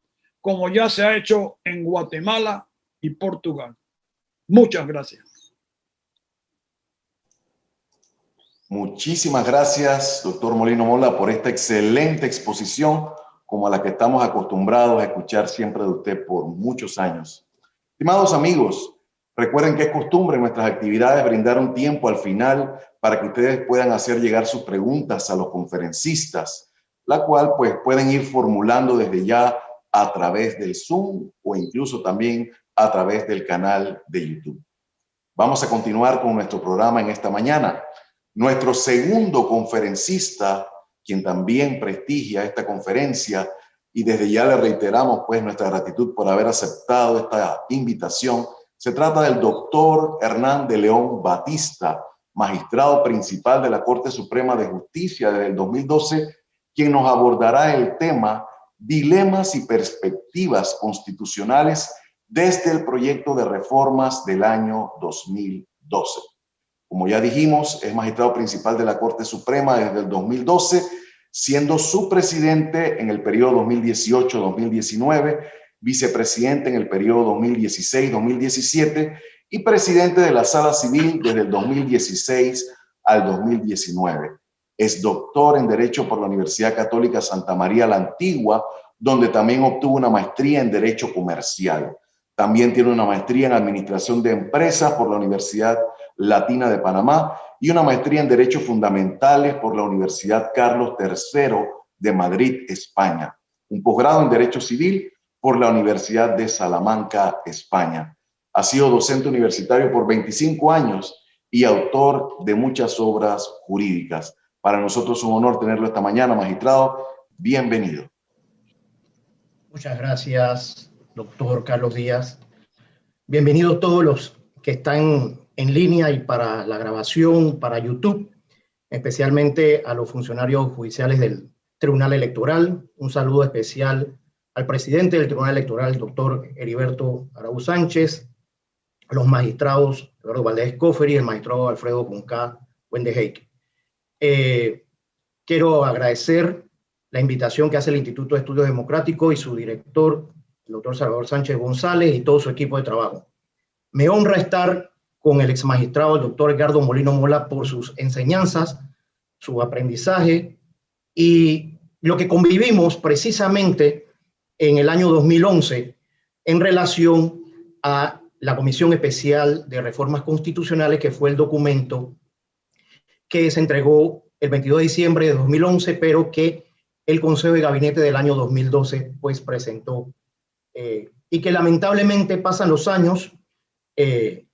como ya se ha hecho en Guatemala y Portugal. Muchas gracias. Muchísimas gracias, doctor Molino Mola, por esta excelente exposición, como a la que estamos acostumbrados a escuchar siempre de usted por muchos años. Estimados amigos, recuerden que es costumbre en nuestras actividades brindar un tiempo al final para que ustedes puedan hacer llegar sus preguntas a los conferencistas, la cual pues pueden ir formulando desde ya a través del Zoom o incluso también a través del canal de YouTube. Vamos a continuar con nuestro programa en esta mañana. Nuestro segundo conferencista, quien también prestigia esta conferencia, y desde ya le reiteramos pues nuestra gratitud por haber aceptado esta invitación, se trata del doctor Hernán de León Batista, magistrado principal de la Corte Suprema de Justicia desde el 2012, quien nos abordará el tema Dilemas y perspectivas constitucionales desde el proyecto de reformas del año 2012. Como ya dijimos, es magistrado principal de la Corte Suprema desde el 2012, siendo su presidente en el periodo 2018-2019, vicepresidente en el periodo 2016-2017 y presidente de la Sala Civil desde el 2016 al 2019. Es doctor en Derecho por la Universidad Católica Santa María la Antigua, donde también obtuvo una maestría en Derecho Comercial. También tiene una maestría en Administración de Empresas por la Universidad Latina de Panamá y una maestría en Derechos Fundamentales por la Universidad Carlos III de Madrid, España. Un posgrado en Derecho Civil por la Universidad de Salamanca, España. Ha sido docente universitario por 25 años y autor de muchas obras jurídicas. Para nosotros es un honor tenerlo esta mañana, magistrado. Bienvenido. Muchas gracias, doctor Carlos Díaz. Bienvenidos todos los que están en línea y para la grabación, para YouTube, especialmente a los funcionarios judiciales del Tribunal Electoral. Un saludo especial al presidente del Tribunal Electoral, el doctor Heriberto Araúz Sánchez, a los magistrados Eduardo Valdés Escoferi y el magistrado Alfredo Conca Wendeheike. Quiero agradecer la invitación que hace el Instituto de Estudios Democráticos y su director, el doctor Salvador Sánchez González, y todo su equipo de trabajo. Me honra estar con el ex magistrado, el doctor Edgardo Molino Mola, por sus enseñanzas, su aprendizaje y lo que convivimos precisamente en el año 2011 en relación a la Comisión Especial de Reformas Constitucionales, que fue el documento que se entregó el 22 de diciembre de 2011, pero que el Consejo de Gabinete del año 2012 pues presentó, y que lamentablemente pasan los años esto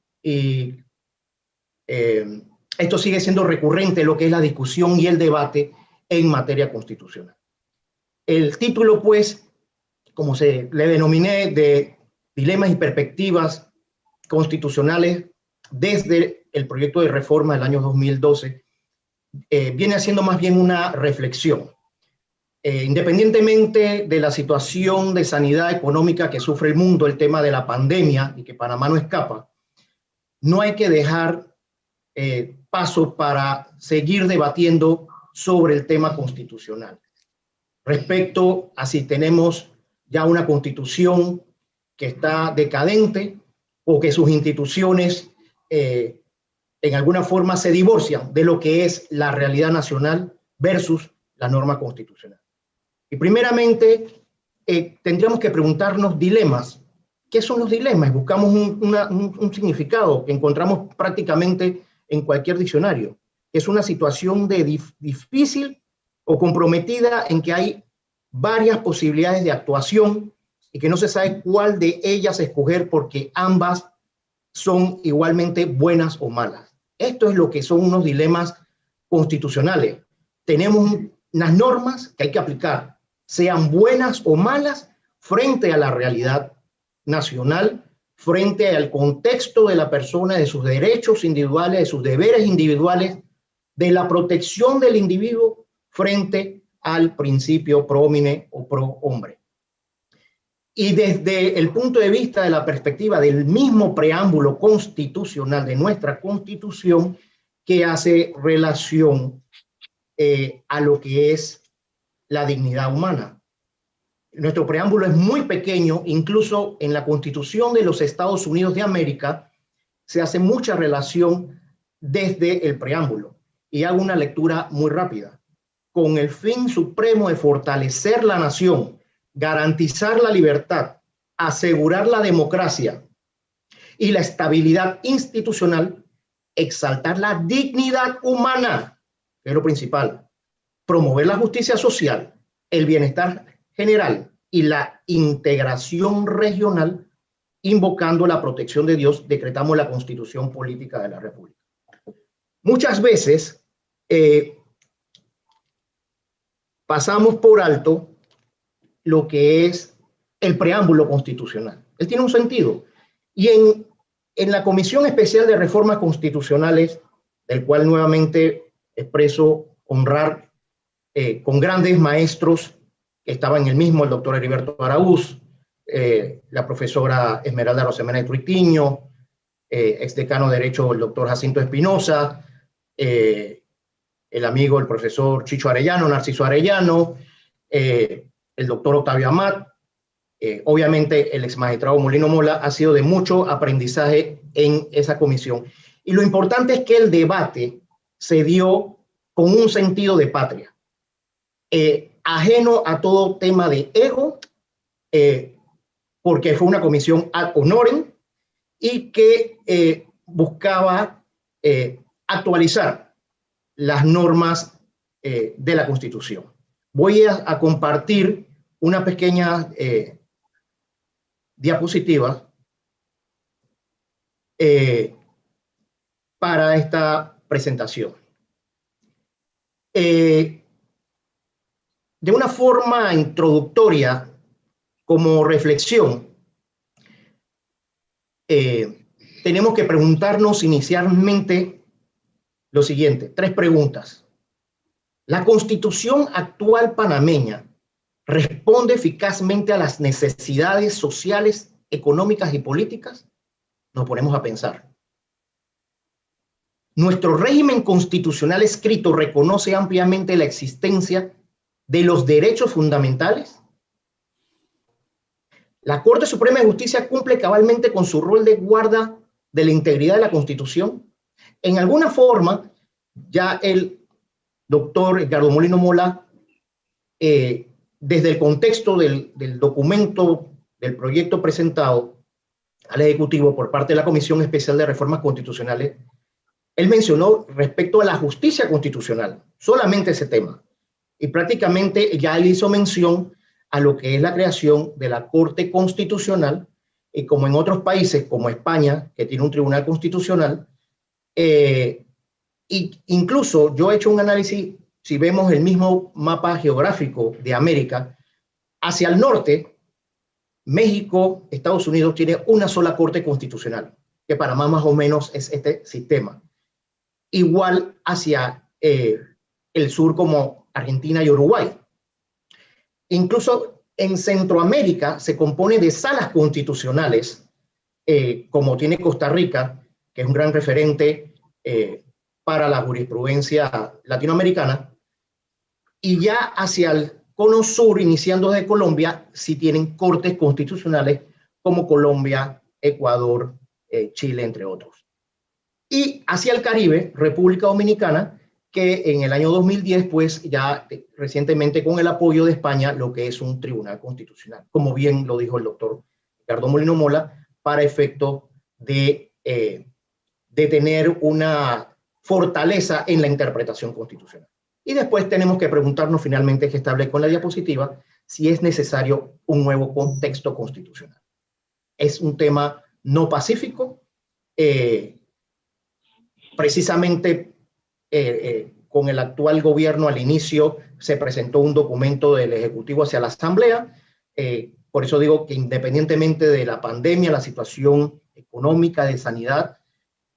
sigue siendo recurrente, lo que es la discusión y el debate en materia constitucional. El título, pues, como se le denominé, de Dilemas y Perspectivas Constitucionales desde el proyecto de reforma del año 2012, viene haciendo más bien una reflexión. Independientemente de la situación de sanidad económica que sufre el mundo, el tema de la pandemia, y que Panamá no escapa, no hay que dejar paso para seguir debatiendo sobre el tema constitucional. Respecto a si tenemos ya una constitución que está decadente o que sus instituciones en alguna forma se divorcian de lo que es la realidad nacional versus la norma constitucional. Y primeramente tendríamos que preguntarnos dilemas. ¿Qué son los dilemas? Buscamos un significado que encontramos prácticamente en cualquier diccionario. Es una situación de difícil o comprometida en que hay varias posibilidades de actuación y que no se sabe cuál de ellas escoger porque ambas son igualmente buenas o malas. Esto es lo que son unos dilemas constitucionales. Tenemos unas normas que hay que aplicar, sean buenas o malas, frente a la realidad nacional, frente al contexto de la persona, de sus derechos individuales, de sus deberes individuales, de la protección del individuo frente al principio pro homine o pro hombre. Y desde el punto de vista de la perspectiva del mismo preámbulo constitucional de nuestra Constitución, que hace relación a lo que es la dignidad humana. Nuestro preámbulo es muy pequeño, incluso en la Constitución de los Estados Unidos de América se hace mucha relación desde el preámbulo. Y hago una lectura muy rápida. Con el fin supremo de fortalecer la nación, garantizar la libertad, asegurar la democracia y la estabilidad institucional, exaltar la dignidad humana, que es lo principal, promover la justicia social, el bienestar general y la integración regional, invocando la protección de Dios, decretamos la Constitución Política de la República. Muchas veces pasamos por alto lo que es el preámbulo constitucional. Él tiene un sentido. Y en la Comisión Especial de Reformas Constitucionales, del cual nuevamente expreso honrar con grandes maestros que estaban en el mismo, el doctor Heriberto Araúz, la profesora Esmeralda Rosemena Truitiño, exdecano de Derecho el doctor Jacinto Espinosa, el amigo, el profesor Chicho Arellano, Narciso Arellano, el doctor Octavio Amat, obviamente el exmagistrado Molino Mola, ha sido de mucho aprendizaje en esa comisión. Y lo importante es que el debate se dio con un sentido de patria, ajeno a todo tema de ego, porque fue una comisión ad honorem y que buscaba actualizar las normas de la Constitución. Voy a compartir una pequeña diapositiva para esta presentación. De una forma introductoria, como reflexión, tenemos que preguntarnos inicialmente lo siguiente, 3 preguntas. ¿La Constitución actual panameña responde eficazmente a las necesidades sociales, económicas y políticas? Nos ponemos a pensar. ¿Nuestro régimen constitucional escrito reconoce ampliamente la existencia de los derechos fundamentales? ¿La Corte Suprema de Justicia cumple cabalmente con su rol de guarda de la integridad de la Constitución? En alguna forma, ya el doctor Edgardo Molino Mola, desde el contexto del documento, del proyecto presentado al Ejecutivo por parte de la Comisión Especial de Reformas Constitucionales, él mencionó respecto a la justicia constitucional, solamente ese tema. Y prácticamente ya él hizo mención a lo que es la creación de la Corte Constitucional, y como en otros países, como España, que tiene un tribunal constitucional, y incluso yo he hecho un análisis, si vemos el mismo mapa geográfico de América, hacia el norte, México, Estados Unidos tiene una sola Corte Constitucional, que Panamá más o menos es este sistema. Igual hacia el sur como Argentina y Uruguay. Incluso en Centroamérica se compone de salas constitucionales, como tiene Costa Rica, que es un gran referente para la jurisprudencia latinoamericana, y ya hacia el cono sur, iniciando desde Colombia, sí tienen cortes constitucionales como Colombia, Ecuador, Chile, entre otros. Y hacia el Caribe, República Dominicana, que en el año 2010, pues ya recientemente con el apoyo de España, lo que es un tribunal constitucional, como bien lo dijo el doctor Edgardo Molino Mola, para efecto de tener una fortaleza en la interpretación constitucional. Y después tenemos que preguntarnos finalmente, que establece con la diapositiva, si es necesario un nuevo contexto constitucional. Es un tema no pacífico, precisamente con el actual gobierno al inicio se presentó un documento del Ejecutivo hacia la Asamblea, por eso digo que independientemente de la pandemia, la situación económica, de sanidad,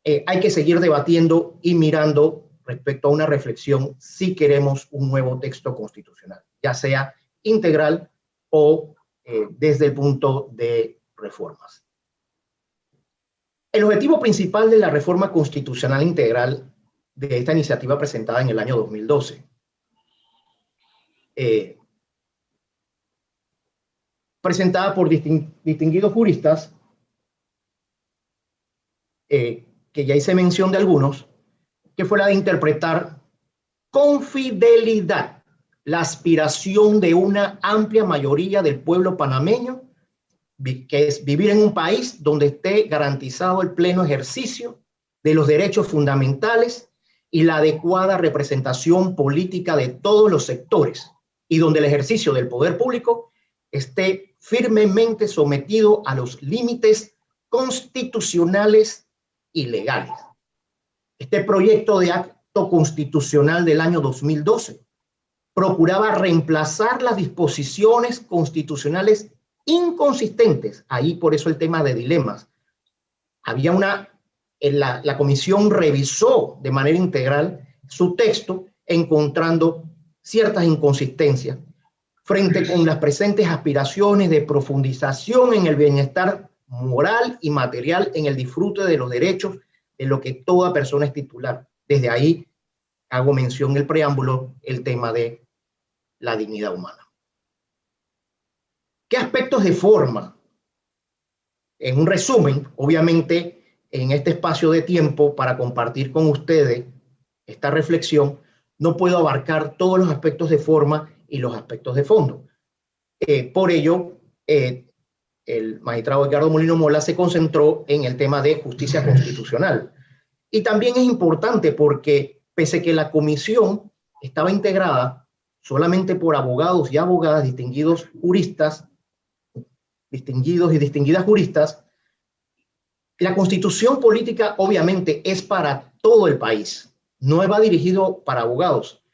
hay que seguir debatiendo y mirando respecto a una reflexión si queremos un nuevo texto constitucional, ya sea integral o desde el punto de reformas. El objetivo principal de la reforma constitucional integral de esta iniciativa presentada en el año 2012 presentada por distinguidos juristas, que ya hice mención de algunos, que fue la de interpretar con fidelidad la aspiración de una amplia mayoría del pueblo panameño, que es vivir en un país donde esté garantizado el pleno ejercicio de los derechos fundamentales y la adecuada representación política de todos los sectores, y donde el ejercicio del poder público esté firmemente sometido a los límites constitucionales y legales. Este proyecto de acto constitucional del año 2012 procuraba reemplazar las disposiciones constitucionales inconsistentes. Ahí por eso el tema de dilemas. Había la comisión revisó de manera integral su texto, encontrando ciertas inconsistencias frente con las presentes aspiraciones de profundización en el bienestar moral y material, en el disfrute de los derechos de lo que toda persona es titular. Desde ahí hago mención en el preámbulo el tema de la dignidad humana. ¿Qué aspectos de forma? En un resumen, obviamente, en este espacio de tiempo para compartir con ustedes esta reflexión, no puedo abarcar todos los aspectos de forma y los aspectos de fondo. Por ello, el magistrado Edgardo Molino Mola se concentró en el tema de justicia constitucional. Y también es importante porque, pese que la comisión estaba integrada solamente por abogados y abogadas, distinguidos juristas, distinguidos y distinguidas juristas, la constitución política obviamente es para todo el país, no va dirigido para abogados,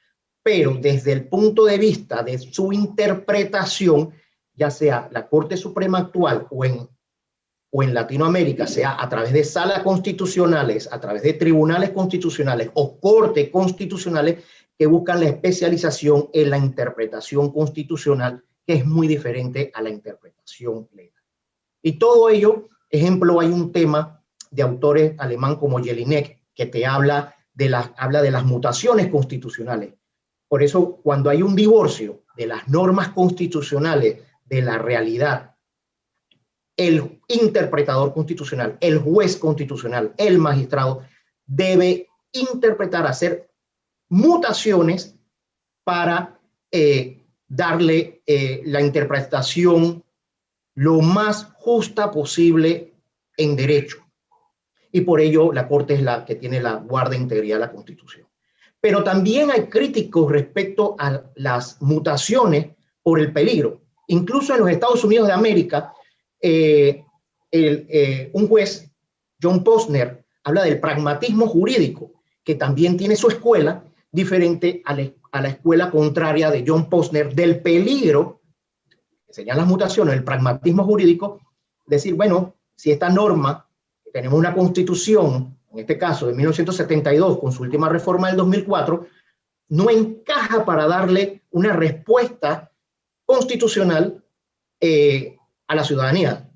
pero desde el punto de vista de su interpretación, ya sea la Corte Suprema actual o en Latinoamérica, sea a través de salas constitucionales, a través de tribunales constitucionales o cortes constitucionales que buscan la especialización en la interpretación constitucional, que es muy diferente a la interpretación legal. Y todo ello, ejemplo, hay un tema de autores alemán como Jelinek que te habla de las mutaciones constitucionales. Por eso, cuando hay un divorcio de las normas constitucionales de la realidad, el interpretador constitucional, el juez constitucional, el magistrado, debe interpretar, hacer mutaciones para darle la interpretación lo más justa posible en derecho. Y por ello la Corte es la que tiene la guarda integridad de la Constitución. Pero también hay críticos respecto a las mutaciones por el peligro. Incluso en los Estados Unidos de América, un juez, John Posner, habla del pragmatismo jurídico, que también tiene su escuela, diferente a la escuela contraria de John Posner, del peligro, que señalan las mutaciones, el pragmatismo jurídico, decir, bueno, si esta norma, tenemos una constitución, en este caso de 1972, con su última reforma del 2004, no encaja para darle una respuesta constitucional a la ciudadanía,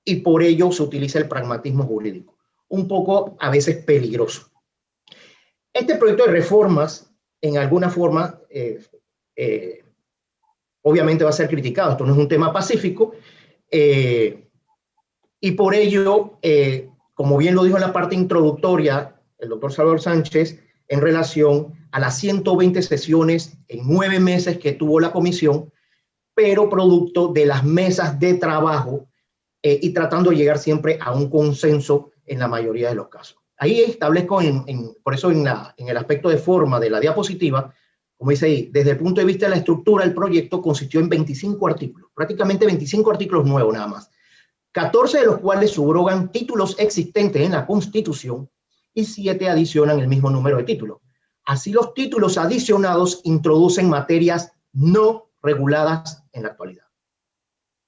y por ello se utiliza el pragmatismo jurídico, un poco a veces peligroso. Este proyecto de reformas, en alguna forma, obviamente va a ser criticado. Esto no es un tema pacífico, y por ello, como bien lo dijo en la parte introductoria el doctor Salvador Sánchez, en relación a las 120 sesiones en 9 meses que tuvo la comisión, pero producto de las mesas de trabajo y tratando de llegar siempre a un consenso en la mayoría de los casos. Ahí establezco, por eso en el aspecto de forma de la diapositiva, como dice ahí, desde el punto de vista de la estructura, el proyecto consistió en 25 artículos, prácticamente 25 artículos nuevos nada más, 14 de los cuales subrogan títulos existentes en la Constitución y 7 adicionan el mismo número de títulos. Así, los títulos adicionados introducen materias no reguladas en la actualidad.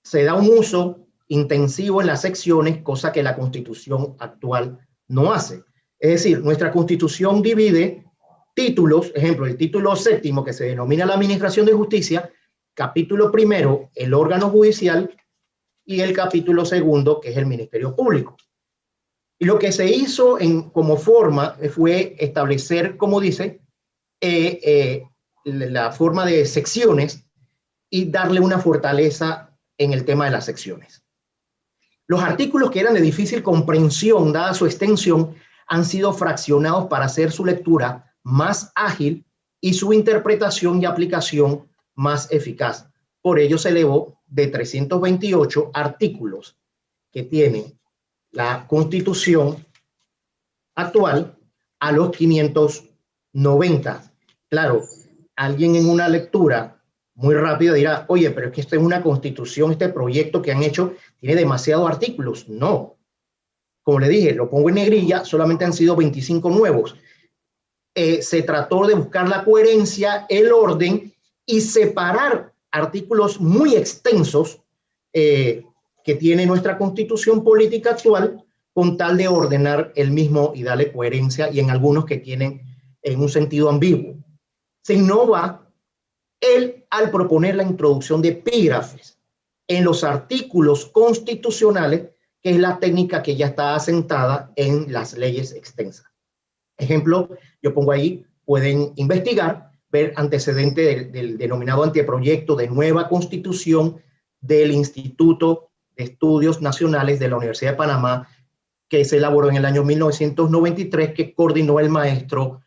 Se da un uso intensivo en las secciones, cosa que la Constitución actual no hace. Es decir, nuestra Constitución divide títulos, ejemplo, el título 7º, que se denomina la Administración de Justicia, capítulo 1, el órgano judicial, y el capítulo 2, que es el Ministerio Público. Y lo que se hizo como forma fue establecer, como dice, la forma de secciones y darle una fortaleza en el tema de las secciones. Los artículos que eran de difícil comprensión, dada su extensión, han sido fraccionados para hacer su lectura más ágil y su interpretación y aplicación más eficaz. Por ello se elevó de 328 artículos que tiene la Constitución actual a los 590. Claro, alguien en una lectura muy rápida dirá, oye, pero es que esto es una constitución, este proyecto que han hecho tiene demasiados artículos. No. Como le dije, lo pongo en negrilla, solamente han sido 25 nuevos. Se trató de buscar la coherencia, el orden y separar artículos muy extensos que tiene nuestra constitución política actual con tal de ordenar el mismo y darle coherencia, y en algunos que tienen en un sentido ambiguo. Se innova él al proponer la introducción de epígrafes en los artículos constitucionales, que es la técnica que ya está asentada en las leyes extensas. Ejemplo, yo pongo ahí, pueden investigar, ver antecedente del denominado anteproyecto de nueva constitución del Instituto de Estudios Nacionales de la Universidad de Panamá, que se elaboró en el año 1993, que coordinó el maestro,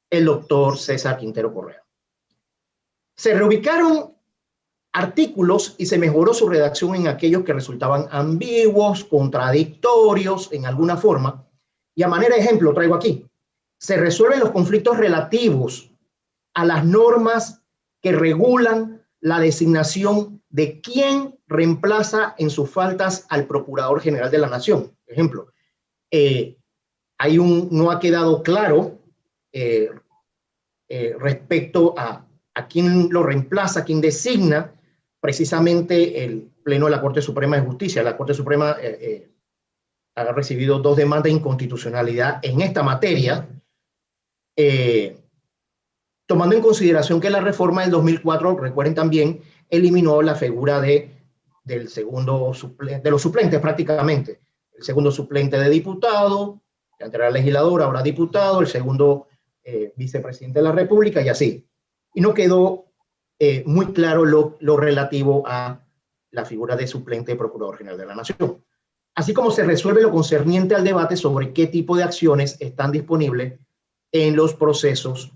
el doctor César Quintero Correa. Se reubicaron artículos y se mejoró su redacción en aquellos que resultaban ambiguos, contradictorios en alguna forma. Y a manera de ejemplo traigo aquí, se resuelven los conflictos relativos a las normas que regulan la designación de quién reemplaza en sus faltas al Procurador General de la Nación. Por ejemplo, no ha quedado claro respecto a quién lo reemplaza, quién designa. Precisamente el Pleno de la Corte Suprema de Justicia. La Corte Suprema ha recibido 2 demandas de inconstitucionalidad en esta materia, tomando en consideración que la reforma del 2004, recuerden también, eliminó la figura de los suplentes prácticamente. El segundo suplente de diputado, que antes era legislador, ahora diputado, el segundo vicepresidente de la República y así. Y no quedó muy claro lo relativo a la figura de suplente de Procurador General de la Nación. Así como se resuelve lo concerniente al debate sobre qué tipo de acciones están disponibles en los procesos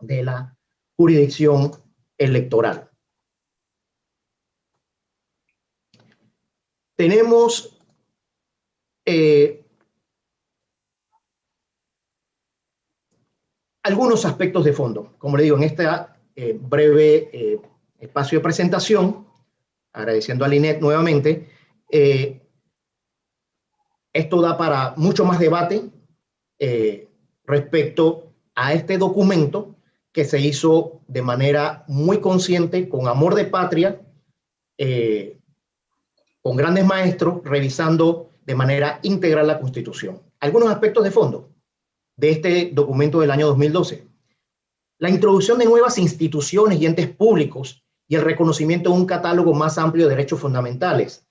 de la jurisdicción electoral. Tenemos algunos aspectos de fondo. Como le digo, en esta breve espacio de presentación, agradeciendo a Linet nuevamente, esto da para mucho más debate respecto a este documento que se hizo de manera muy consciente, con amor de patria, con grandes maestros, revisando de manera integral la Constitución. Algunos aspectos de fondo de este documento del año 2012. La introducción de nuevas instituciones y entes públicos y el reconocimiento de un catálogo más amplio de derechos fundamentales,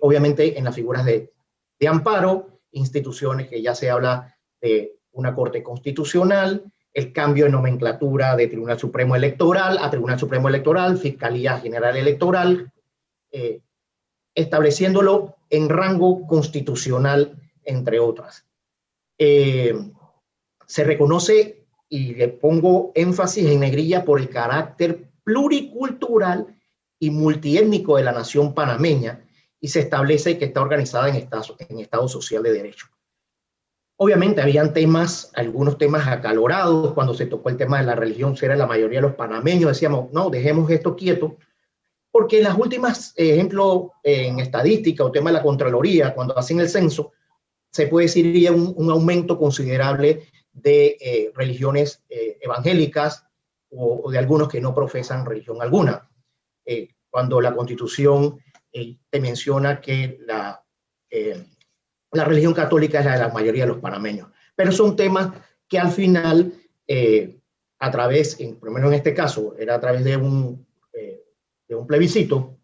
obviamente en las figuras de amparo, instituciones que ya se habla de una Corte Constitucional, el cambio de nomenclatura de Tribunal Supremo Electoral a Tribunal Supremo Electoral, Fiscalía General Electoral, estableciéndolo en rango constitucional, entre otras. Se reconoce, y le pongo énfasis en negrilla, por el carácter pluricultural y multiétnico de la nación panameña, y se establece que está organizada en Estado social de derecho. Obviamente habían algunos temas acalorados cuando se tocó el tema de la religión. Era la mayoría de los panameños decíamos, no, dejemos esto quieto, porque en las últimas, ejemplo, en estadística o tema de la Contraloría, cuando hacen el censo, se puede decir ya un aumento considerable de religiones evangélicas o de algunos que no profesan religión alguna. Cuando la Constitución te menciona que la religión católica es la de la mayoría de los panameños. Pero son temas que al final, a través, por lo menos en este caso, era a través de un plebiscito,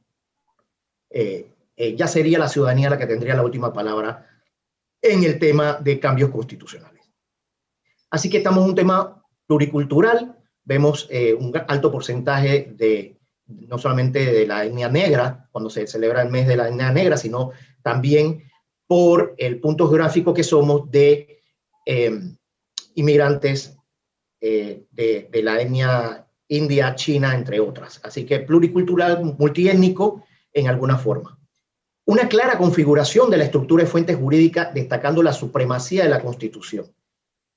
ya sería la ciudadanía la que tendría la última palabra en el tema de cambios constitucionales. Así que estamos en un tema pluricultural, vemos un alto porcentaje de no solamente de la etnia negra, cuando se celebra el mes de la etnia negra, sino también por el punto geográfico que somos de inmigrantes de la etnia india, china, entre otras. Así que pluricultural, multiétnico en alguna forma. Una clara configuración de la estructura de fuentes jurídicas destacando la supremacía de la Constitución.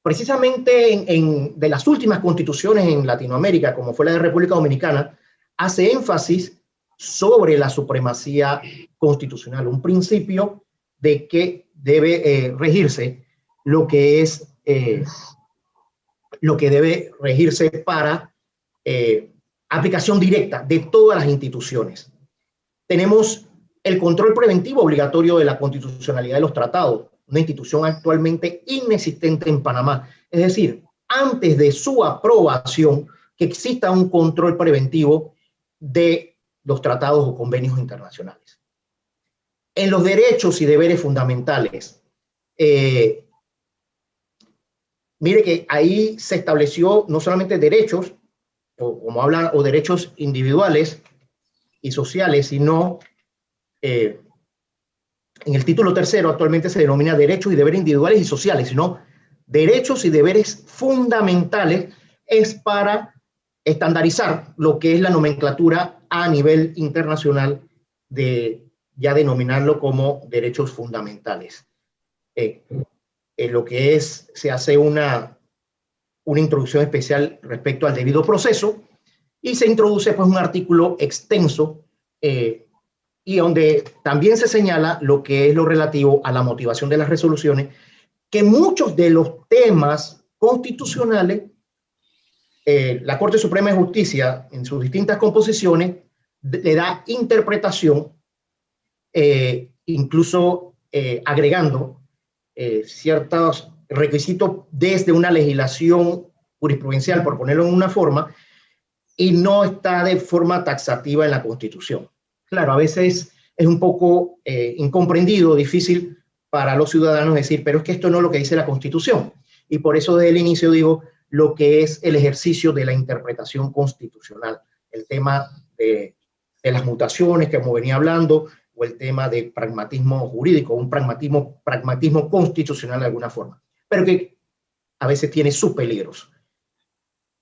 Precisamente de las últimas constituciones en Latinoamérica, como fue la de República Dominicana, hace énfasis sobre la supremacía constitucional, un principio de que debe regirse lo que es lo que debe regirse para aplicación directa de todas las instituciones. Tenemos el control preventivo obligatorio de la constitucionalidad de los tratados, una institución actualmente inexistente en Panamá. Es decir, antes de su aprobación, que exista un control preventivo de los tratados o convenios internacionales. En los derechos y deberes fundamentales, mire que ahí se estableció no solamente derechos, como hablan, o derechos individuales y sociales, sino en el título tercero actualmente se denomina derechos y deberes individuales y sociales, sino derechos y deberes fundamentales. Es para estandarizar lo que es la nomenclatura a nivel internacional, de ya denominarlo como derechos fundamentales. Lo que es, se hace una introducción especial respecto al debido proceso y se introduce pues un artículo extenso y donde también se señala lo que es lo relativo a la motivación de las resoluciones, que muchos de los temas constitucionales, la Corte Suprema de Justicia en sus distintas composiciones le da interpretación, incluso agregando ciertos requisitos desde una legislación jurisprudencial, por ponerlo en una forma, y no está de forma taxativa en la Constitución. Claro, a veces es un poco incomprendido, difícil para los ciudadanos decir, pero es que esto no es lo que dice la Constitución. Y por eso desde el inicio digo lo que es el ejercicio de la interpretación constitucional, el tema de las mutaciones que como venía hablando, o el tema del pragmatismo jurídico, un pragmatismo constitucional de alguna forma, pero que a veces tiene sus peligros.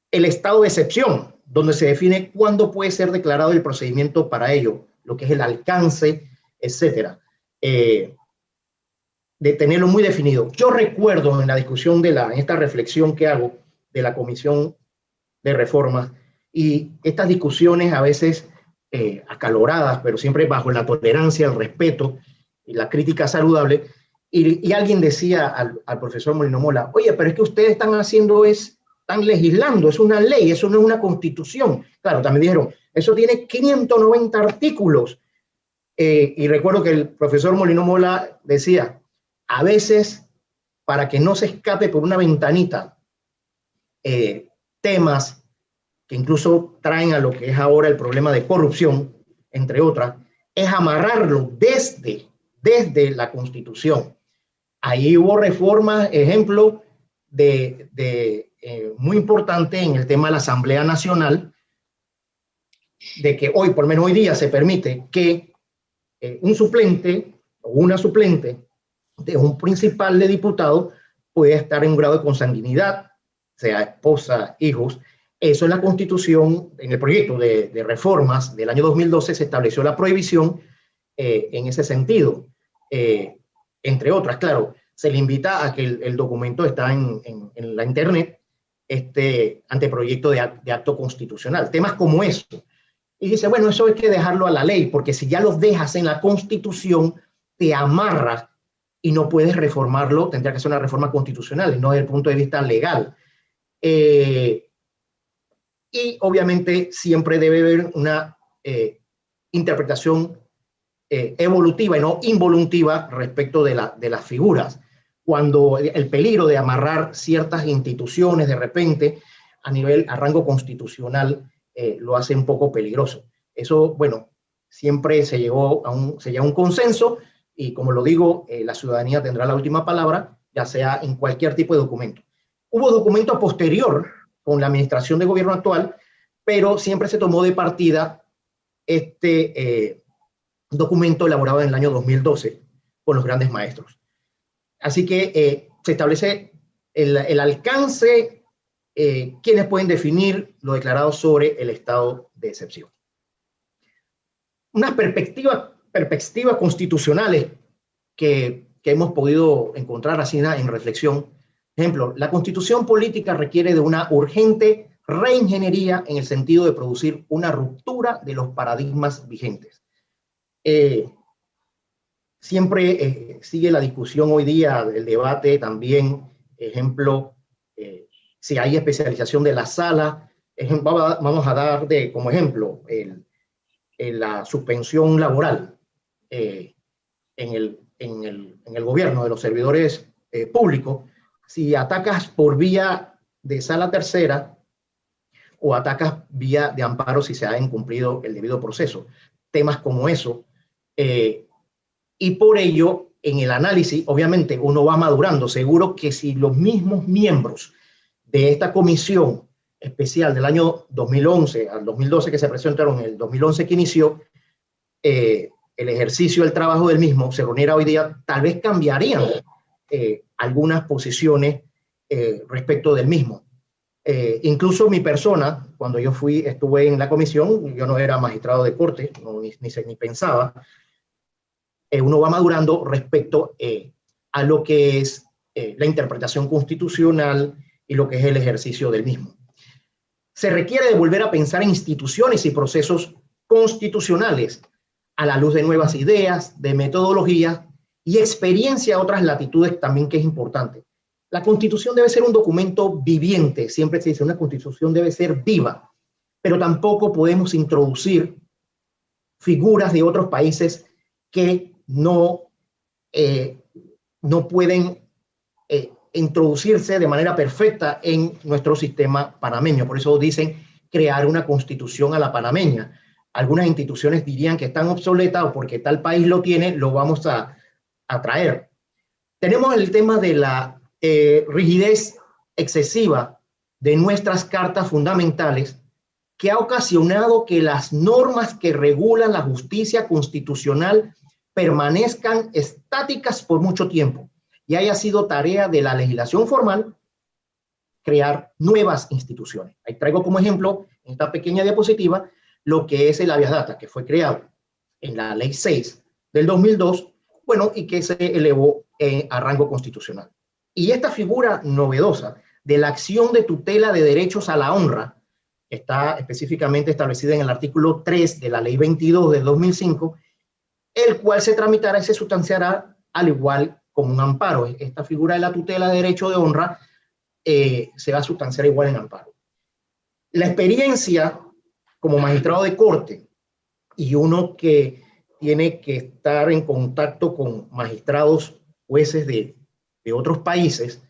El estado de excepción, donde se define cuándo puede ser declarado el procedimiento para ello, lo que es el alcance, etcétera, de tenerlo muy definido. Yo recuerdo en la discusión en esta reflexión que hago de la Comisión de Reformas, y estas discusiones a veces acaloradas, pero siempre bajo la tolerancia, el respeto y la crítica saludable, y alguien decía al profesor Molino Mola, oye, pero es que ustedes están legislando, es una ley, eso no es una constitución. Claro, también dijeron, eso tiene 590 artículos. Y recuerdo que el profesor Molino Mola decía, a veces, para que no se escape por una ventanita, temas que incluso traen a lo que es ahora el problema de corrupción, entre otras, es amarrarlo desde la Constitución. Ahí hubo reformas, ejemplo, muy importante en el tema de la Asamblea Nacional, de que hoy, por lo menos hoy día, se permite que un suplente o una suplente de un principal de diputado pueda estar en un grado de consanguinidad, sea esposa, hijos. Eso en la Constitución, en el proyecto de reformas del año 2012, se estableció la prohibición en ese sentido. Entre otras, claro, se le invita a que el documento está en la internet, anteproyecto de acto constitucional, temas como eso. Y dice, bueno, eso hay que dejarlo a la ley, porque si ya los dejas en la Constitución, te amarras y no puedes reformarlo, tendría que ser una reforma constitucional y no desde el punto de vista legal. Y obviamente siempre debe haber una interpretación evolutiva y no involutiva respecto de las figuras. Cuando el peligro de amarrar ciertas instituciones de repente a rango constitucional lo hace un poco peligroso. Eso, bueno, siempre se llegó a un consenso y como lo digo, la ciudadanía tendrá la última palabra, ya sea en cualquier tipo de documento. Hubo documento posterior con la administración de gobierno actual, pero siempre se tomó de partida este documento elaborado en el año 2012 con los grandes maestros. Así que se establece el alcance, quienes pueden definir lo declarado sobre el estado de excepción. Unas perspectivas constitucionales que hemos podido encontrar así en reflexión. Ejemplo, la constitución política requiere de una urgente reingeniería en el sentido de producir una ruptura de los paradigmas vigentes. Siempre sigue la discusión hoy día, el debate también, ejemplo, si hay especialización de la sala. Vamos a dar como ejemplo la suspensión laboral en el gobierno de los servidores públicos. Si atacas por vía de sala tercera o atacas vía de amparo si se ha incumplido el debido proceso. Temas como eso. Y por ello, en el análisis, obviamente, uno va madurando. Seguro que si los mismos miembros de esta comisión especial del año 2011 al 2012 que se presentaron, en el 2011 que inició, el ejercicio del trabajo del mismo, se reuniera hoy día, tal vez cambiarían algunas posiciones respecto del mismo. Incluso mi persona, cuando yo estuve en la comisión, yo no era magistrado de corte, ni pensaba. Uno va madurando respecto a lo que es la interpretación constitucional y lo que es el ejercicio del mismo. Se requiere de volver a pensar en instituciones y procesos constitucionales a la luz de nuevas ideas, de metodologías y experiencia a otras latitudes también, que es importante. La Constitución debe ser un documento viviente, siempre se dice, una Constitución debe ser viva, pero tampoco podemos introducir figuras de otros países que no pueden introducirse de manera perfecta en nuestro sistema panameño. Por eso dicen crear una constitución a la panameña. Algunas instituciones dirían que están obsoletas o porque tal país lo tiene, lo vamos a traer. Tenemos el tema de la rigidez excesiva de nuestras cartas fundamentales, que ha ocasionado que las normas que regulan la justicia constitucional permanezcan estáticas por mucho tiempo y haya sido tarea de la legislación formal crear nuevas instituciones. Ahí traigo como ejemplo, en esta pequeña diapositiva, lo que es el habeas data, que fue creado en la Ley 6 del 2002, bueno, y que se elevó a rango constitucional. Y esta figura novedosa de la acción de tutela de derechos a la honra está específicamente establecida en el artículo 3 de la Ley 22 del 2005, el cual se tramitará y se sustanciará al igual como un amparo. Esta figura de la tutela de derecho de honra se va a sustanciar igual en amparo. La experiencia como magistrado de corte y uno que tiene que estar en contacto con magistrados, jueces de otros países,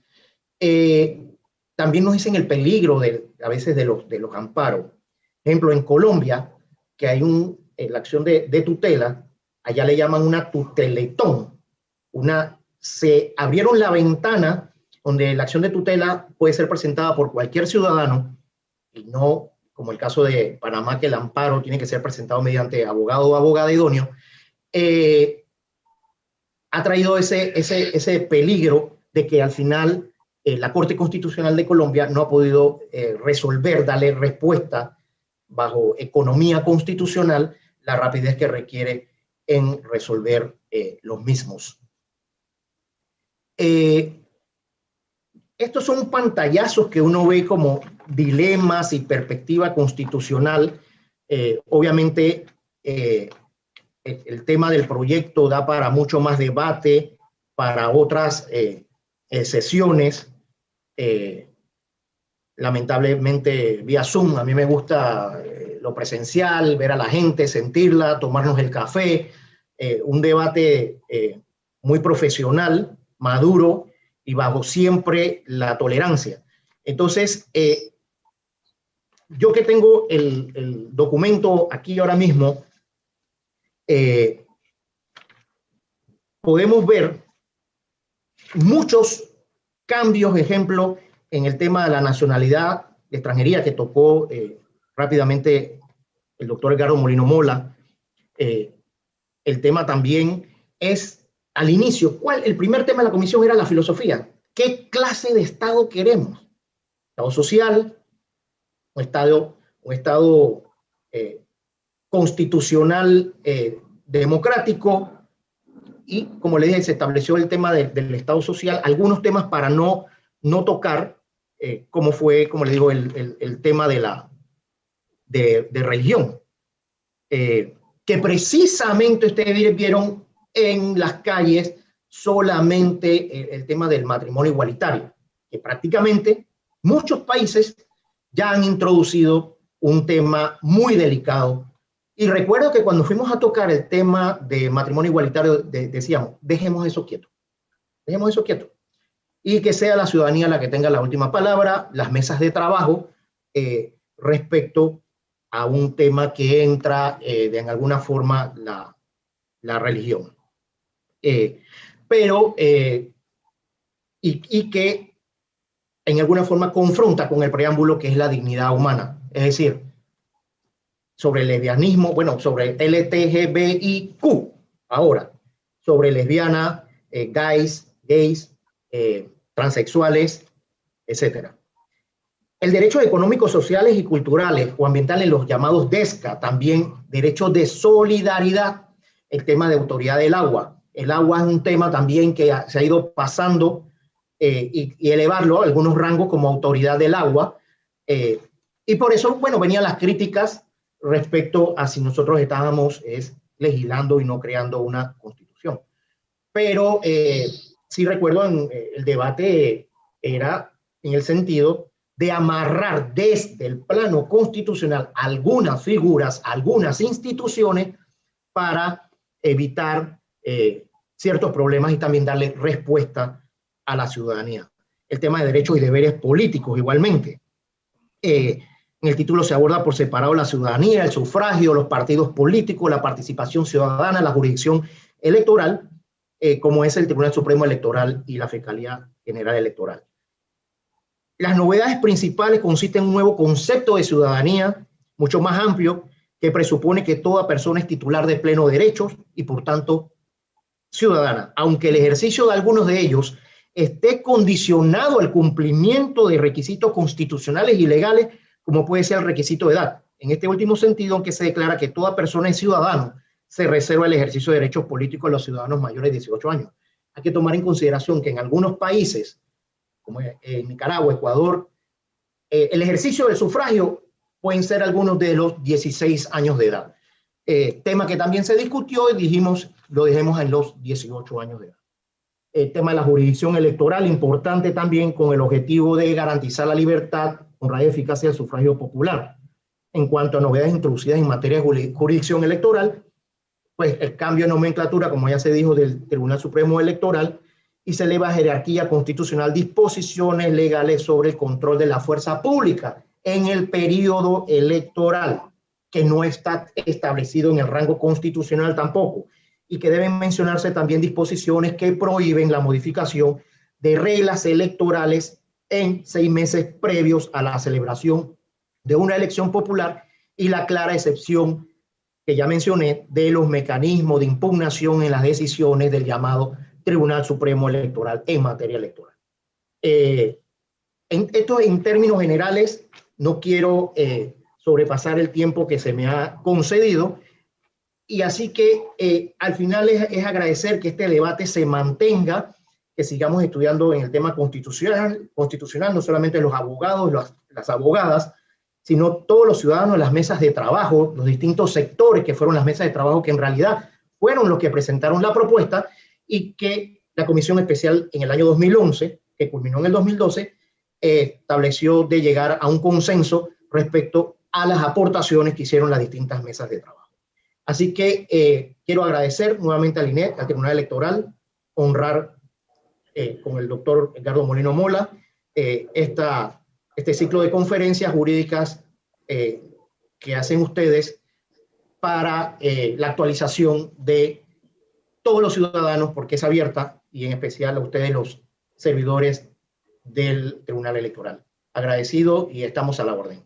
también nos dicen el peligro a veces de los amparos. Ejemplo, en Colombia, que hay la acción de tutela, allá le llaman una tuteletón. Se abrieron la ventana donde la acción de tutela puede ser presentada por cualquier ciudadano y no como el caso de Panamá, que el amparo tiene que ser presentado mediante abogado o abogada idóneo. Ha traído ese peligro de que al final la Corte Constitucional de Colombia no ha podido darle respuesta bajo economía constitucional, la rapidez que requiere en resolver los mismos. Estos son pantallazos que uno ve como dilemas y perspectiva constitucional. Obviamente, el tema del proyecto da para mucho más debate, para otras sesiones, lamentablemente vía Zoom. A mí me gusta lo presencial, ver a la gente, sentirla, tomarnos el café, un debate muy profesional, maduro y bajo siempre la tolerancia. Entonces, yo que tengo el documento aquí ahora mismo, podemos ver muchos cambios, ejemplo, en el tema de la nacionalidad, de extranjería, que tocó rápidamente el doctor Edgardo Molino Mola. El tema también es, al inicio, el primer tema de la comisión era la filosofía. ¿Qué clase de Estado queremos? ¿Estado social? ¿Un Estado constitucional democrático? Y, como le dije, se estableció el tema del Estado social, algunos temas para no tocar, como fue, como le digo, el tema de religión. Que precisamente ustedes vieron en las calles solamente el tema del matrimonio igualitario, que prácticamente muchos países ya han introducido un tema muy delicado. Y recuerdo que cuando fuimos a tocar el tema de matrimonio igualitario, decíamos, dejemos eso quieto, y que sea la ciudadanía la que tenga la última palabra, las mesas de trabajo, respecto a un tema que entra en alguna forma la religión. Y que en alguna forma confronta con el preámbulo, que es la dignidad humana. Es decir, sobre el lesbianismo, bueno, sobre LGBTIQ, ahora, sobre lesbianas, gays, transexuales, etcétera. El derecho económicos, sociales y culturales o ambientales, los llamados DESCA, también derechos de solidaridad, el tema de autoridad del agua. El agua es un tema también que se ha ido pasando y elevarlo a algunos rangos como autoridad del agua. Y por eso, bueno, venían las críticas respecto a si nosotros estábamos legislando y no creando una constitución. Pero sí recuerdo el debate era en el sentido de amarrar desde el plano constitucional algunas figuras, algunas instituciones para evitar ciertos problemas y también darle respuesta a la ciudadanía. El tema de derechos y deberes políticos igualmente. En el título se aborda por separado la ciudadanía, el sufragio, los partidos políticos, la participación ciudadana, la jurisdicción electoral, como es el Tribunal Supremo Electoral y la Fiscalía General Electoral. Las novedades principales consisten en un nuevo concepto de ciudadanía, mucho más amplio, que presupone que toda persona es titular de pleno derechos y, por tanto, ciudadana, aunque el ejercicio de algunos de ellos esté condicionado al cumplimiento de requisitos constitucionales y legales, como puede ser el requisito de edad. En este último sentido, aunque se declara que toda persona es ciudadano, se reserva el ejercicio de derechos políticos a los ciudadanos mayores de 18 años. Hay que tomar en consideración que en algunos países, como en Nicaragua, Ecuador, el ejercicio del sufragio pueden ser algunos de los 16 años de edad. Tema que también se discutió y dijimos, lo dejemos en los 18 años de edad. El tema de la jurisdicción electoral, importante también con el objetivo de garantizar la libertad, honra y eficacia del sufragio popular. En cuanto a novedades introducidas en materia de jurisdicción electoral, pues el cambio de nomenclatura, como ya se dijo, del Tribunal Supremo Electoral, y se eleva a jerarquía constitucional disposiciones legales sobre el control de la fuerza pública en el periodo electoral, que no está establecido en el rango constitucional tampoco, y que deben mencionarse también disposiciones que prohíben la modificación de reglas electorales en 6 meses previos a la celebración de una elección popular, y la clara excepción que ya mencioné de los mecanismos de impugnación en las decisiones del llamado Tribunal Supremo Electoral en materia electoral. Esto en términos generales, no quiero sobrepasar el tiempo que se me ha concedido, y así que al final es agradecer que este debate se mantenga, que sigamos estudiando en el tema constitucional, no solamente los abogados, las abogadas, sino todos los ciudadanos, las mesas de trabajo, los distintos sectores que fueron las mesas de trabajo que en realidad fueron los que presentaron la propuesta, y que la Comisión Especial en el año 2011, que culminó en el 2012, estableció de llegar a un consenso respecto a las aportaciones que hicieron las distintas mesas de trabajo. Así que quiero agradecer nuevamente al INE, al Tribunal Electoral, honrar con el doctor Edgardo Molino Mola este ciclo de conferencias jurídicas que hacen ustedes para la actualización de todos los ciudadanos, porque es abierta, y en especial a ustedes, los servidores del Tribunal Electoral. Agradecido y estamos a la orden.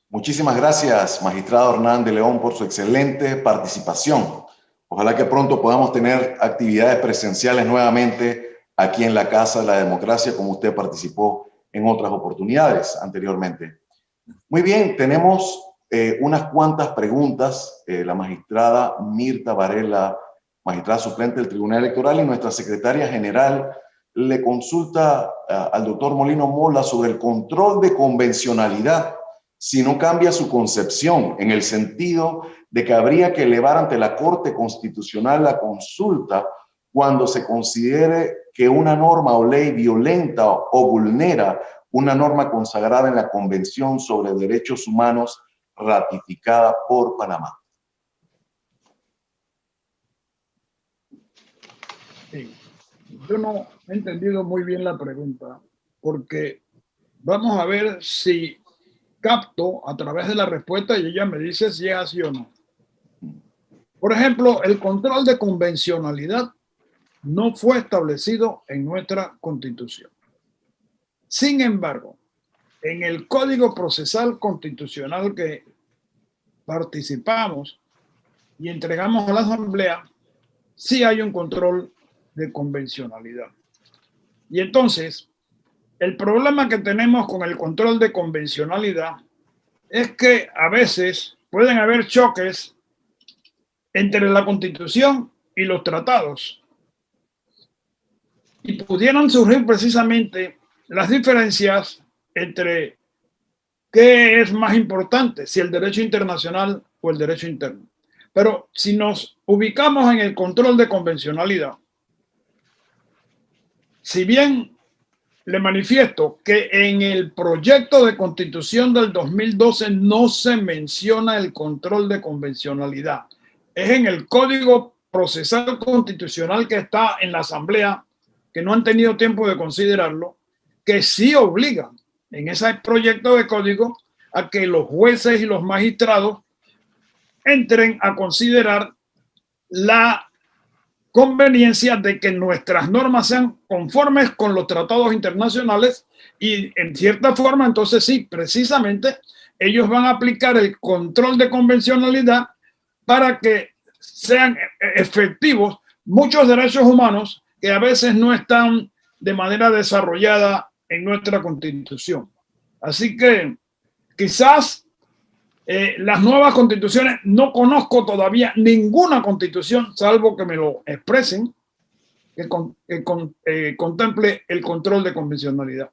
Muchísimas gracias, magistrado Hernán de León, por su excelente participación. Ojalá que pronto podamos tener actividades presenciales nuevamente aquí en la Casa de la Democracia, como usted participó en otras oportunidades anteriormente. Muy bien, tenemos unas cuantas preguntas. La magistrada Mirta Varela, magistrada suplente del Tribunal Electoral, y nuestra secretaria general le consulta al doctor Molino Mola sobre el control de convencionalidad si no cambia su concepción, en el sentido de que habría que elevar ante la Corte Constitucional la consulta cuando se considere que una norma o ley violenta o vulnera una norma consagrada en la Convención sobre Derechos Humanos ratificada por Panamá. Sí. Yo no he entendido muy bien la pregunta, porque vamos a ver si capto a través de la respuesta y ella me dice si es así o no. Por ejemplo, el control de convencionalidad no fue establecido en nuestra Constitución. Sin embargo, en el Código Procesal Constitucional que participamos y entregamos a la Asamblea, sí hay un control de convencionalidad. Y entonces, el problema que tenemos con el control de convencionalidad es que a veces pueden haber choques entre la Constitución y los tratados. Y pudieran surgir precisamente las diferencias entre qué es más importante, si el derecho internacional o el derecho interno. Pero si nos ubicamos en el control de convencionalidad, si bien le manifiesto que en el proyecto de Constitución del 2012 no se menciona el control de convencionalidad, es en el Código Procesal Constitucional que está en la Asamblea, que no han tenido tiempo de considerarlo, que sí obliga en ese proyecto de código a que los jueces y los magistrados entren a considerar la conveniencia de que nuestras normas sean conformes con los tratados internacionales y en cierta forma, entonces sí, precisamente ellos van a aplicar el control de convencionalidad para que sean efectivos muchos derechos humanos que a veces no están de manera desarrollada en nuestra Constitución. Así que quizás las nuevas constituciones, no conozco todavía ninguna constitución, salvo que me lo expresen, que contemple el control de convencionalidad.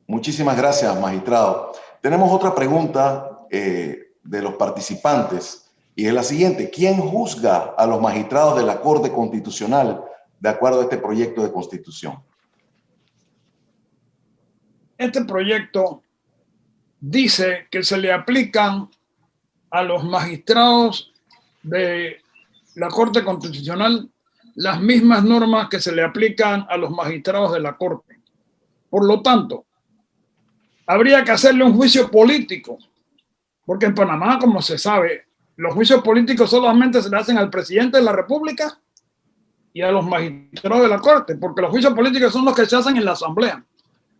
Muchísimas gracias, magistrado. Tenemos otra pregunta de los participantes y es la siguiente. ¿Quién juzga a los magistrados de la Corte Constitucional de acuerdo a este proyecto de constitución? Este proyecto dice que se le aplican a los magistrados de la Corte Constitucional las mismas normas que se le aplican a los magistrados de la Corte. Por lo tanto, habría que hacerle un juicio político, porque en Panamá, como se sabe, los juicios políticos solamente se le hacen al presidente de la República y a los magistrados de la Corte, porque los juicios políticos son los que se hacen en la Asamblea.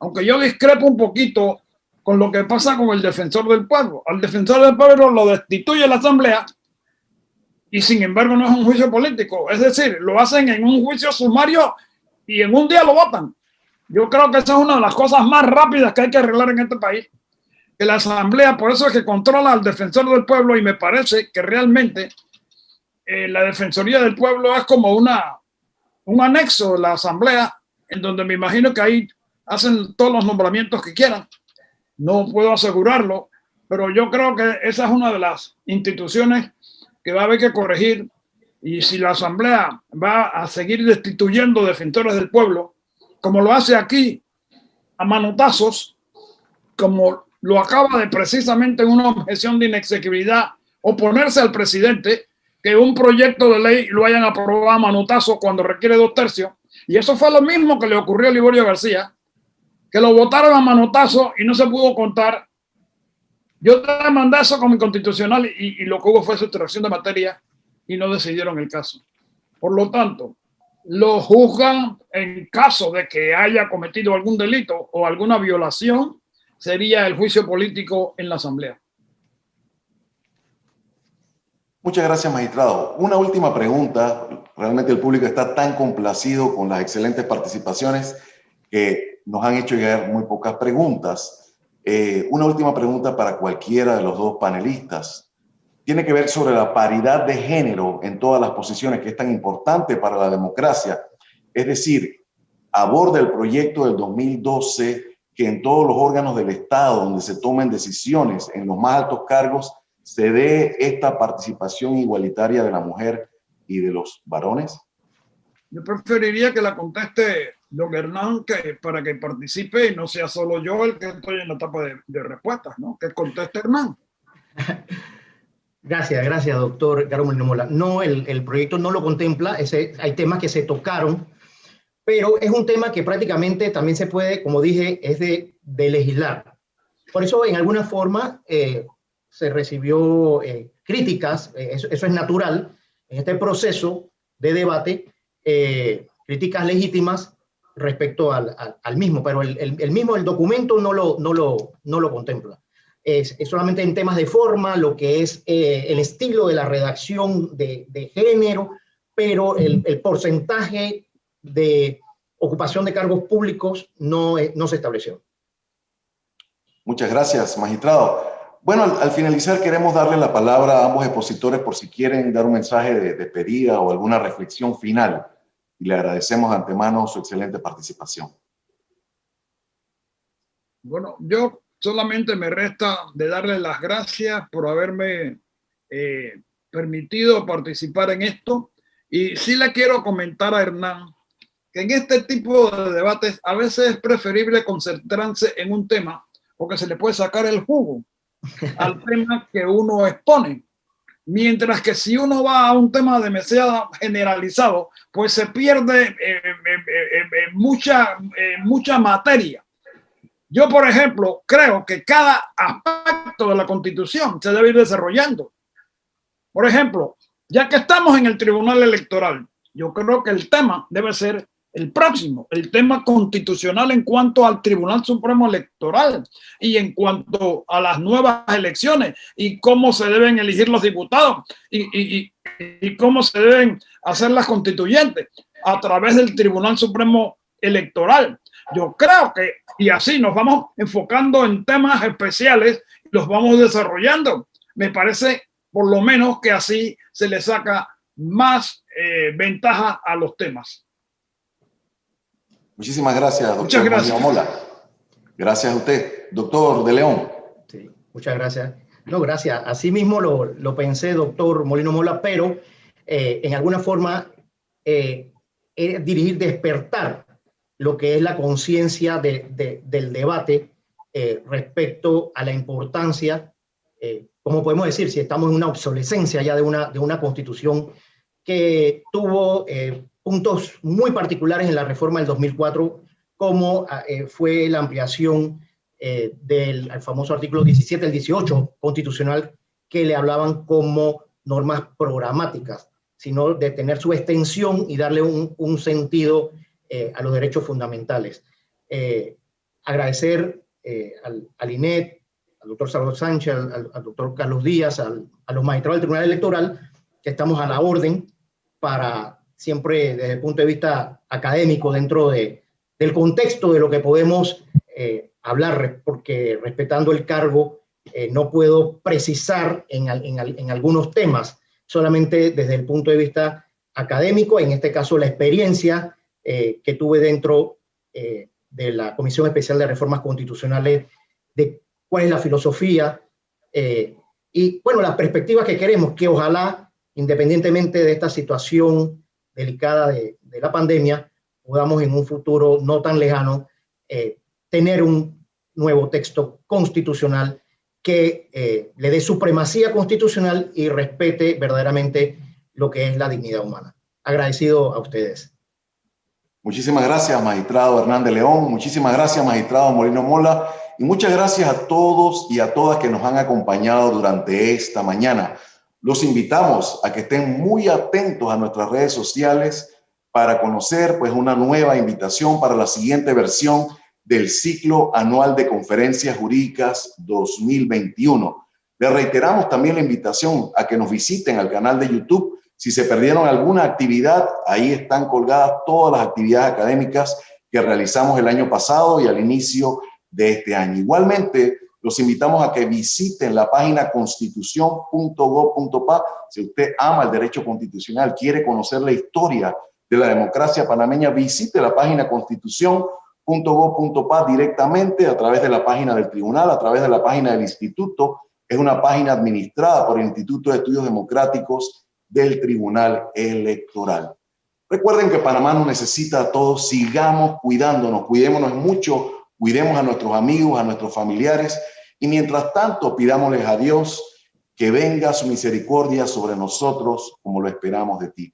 Aunque yo discrepo un poquito con lo que pasa con el defensor del pueblo. Al defensor del pueblo lo destituye la Asamblea y sin embargo no es un juicio político. Es decir, lo hacen en un juicio sumario y en un día lo votan. Yo creo que esa es una de las cosas más rápidas que hay que arreglar en este país. Que la Asamblea, por eso es que controla al defensor del pueblo y me parece que realmente la Defensoría del Pueblo es como un anexo de la Asamblea en donde me imagino que ahí hacen todos los nombramientos que quieran. No puedo asegurarlo, pero yo creo que esa es una de las instituciones que va a haber que corregir. Y si la Asamblea va a seguir destituyendo defensores del pueblo, como lo hace aquí a manotazos, como lo acaba de precisamente en una objeción de inexequibilidad oponerse al presidente, que un proyecto de ley lo hayan aprobado a manotazo cuando requiere 2/3. Y eso fue lo mismo que le ocurrió a Liborio García, que lo votaron a manotazo y no se pudo contar. Yo demandé eso como inconstitucional y lo que hubo fue sustracción de materia y no decidieron el caso. Por lo tanto, lo juzgan en caso de que haya cometido algún delito o alguna violación, sería el juicio político en la Asamblea. Muchas gracias, magistrado. Una última pregunta. Realmente el público está tan complacido con las excelentes participaciones que nos han hecho llegar muy pocas preguntas. Una última pregunta para cualquiera de los dos panelistas. Tiene que ver sobre la paridad de género en todas las posiciones, que es tan importante para la democracia. Es decir, aborda el proyecto del 2012 que en todos los órganos del Estado donde se tomen decisiones en los más altos cargos se dé esta participación igualitaria de la mujer y de los varones. Yo preferiría que la conteste don Hernán, para que participe y no sea solo yo el que estoy en la etapa de respuestas, ¿no? Que conteste Hernán. Gracias, doctor Carlos Molino Mola. No, el proyecto no lo contempla, hay temas que se tocaron, pero es un tema que prácticamente también se puede, como dije, es de legislar. Por eso, en alguna forma, se recibió críticas, eso es natural, en este proceso de debate, críticas legítimas respecto al mismo, pero el documento no lo contempla. Es solamente en temas de forma, lo que es el estilo de la redacción de género, pero el porcentaje de ocupación de cargos públicos no se estableció. Muchas gracias, magistrado. Bueno, al finalizar queremos darle la palabra a ambos expositores por si quieren dar un mensaje de despedida o alguna reflexión final. Y le agradecemos de antemano su excelente participación. Bueno, yo solamente me resta de darle las gracias por haberme permitido participar en esto. Y sí le quiero comentar a Hernán que en este tipo de debates a veces es preferible concentrarse en un tema porque se le puede sacar el jugo al tema que uno expone. Mientras que si uno va a un tema demasiado generalizado, pues se pierde mucha materia. Yo, por ejemplo, creo que cada aspecto de la Constitución se debe ir desarrollando. Por ejemplo, ya que estamos en el Tribunal Electoral, yo creo que el tema debe ser el próximo, el tema constitucional en cuanto al Tribunal Supremo Electoral y en cuanto a las nuevas elecciones y cómo se deben elegir los diputados y cómo se deben hacer las constituyentes a través del Tribunal Supremo Electoral. Yo creo que, y así nos vamos enfocando en temas especiales, los vamos desarrollando. Me parece, por lo menos, que así se le saca más ventaja a los temas. Muchísimas gracias, doctor. Muchas gracias. Molino Mola. Gracias a usted. Doctor de León. Sí, muchas gracias. No, gracias. Así mismo lo pensé, doctor Molino Mola, pero en alguna forma dirigir, despertar lo que es la conciencia del debate respecto a la importancia, como podemos decir, si estamos en una obsolescencia ya de una constitución que tuvo puntos muy particulares en la reforma del 2004, como fue la ampliación del famoso artículo 17, el 18 constitucional, que le hablaban como normas programáticas, sino de tener su extensión y darle un sentido a los derechos fundamentales. Agradecer al INET, al doctor Salvador Sánchez, al doctor Carlos Díaz, a los magistrados del Tribunal Electoral, que estamos a la orden para siempre desde el punto de vista académico, dentro del contexto de lo que podemos hablar, porque respetando el cargo no puedo precisar en algunos temas, solamente desde el punto de vista académico, en este caso la experiencia que tuve dentro de la Comisión Especial de Reformas Constitucionales, de cuál es la filosofía y, bueno, las perspectivas que queremos, que ojalá, independientemente de esta situación delicada de la pandemia, podamos en un futuro no tan lejano tener un nuevo texto constitucional que le dé supremacía constitucional y respete verdaderamente lo que es la dignidad humana. Agradecido a ustedes. Muchísimas gracias, magistrado Hernán de León. Muchísimas gracias, magistrado Molino Mola. Y muchas gracias a todos y a todas que nos han acompañado durante esta mañana. Los invitamos a que estén muy atentos a nuestras redes sociales para conocer pues una nueva invitación para la siguiente versión del ciclo anual de conferencias jurídicas 2021. Les reiteramos también la invitación a que nos visiten al canal de YouTube. Si se perdieron alguna actividad, ahí están colgadas todas las actividades académicas que realizamos el año pasado y al inicio de este año. Igualmente, los invitamos a que visiten la página constitución.gov.pa. Si usted ama el derecho constitucional, quiere conocer la historia de la democracia panameña, visite la página constitución.gov.pa directamente a través de la página del tribunal, a través de la página del instituto. Es una página administrada por el Instituto de Estudios Democráticos del Tribunal Electoral. Recuerden que Panamá nos necesita a todos. Sigamos cuidándonos, cuidémonos mucho, cuidemos a nuestros amigos, a nuestros familiares, y mientras tanto pidámosles a Dios que venga su misericordia sobre nosotros como lo esperamos de ti.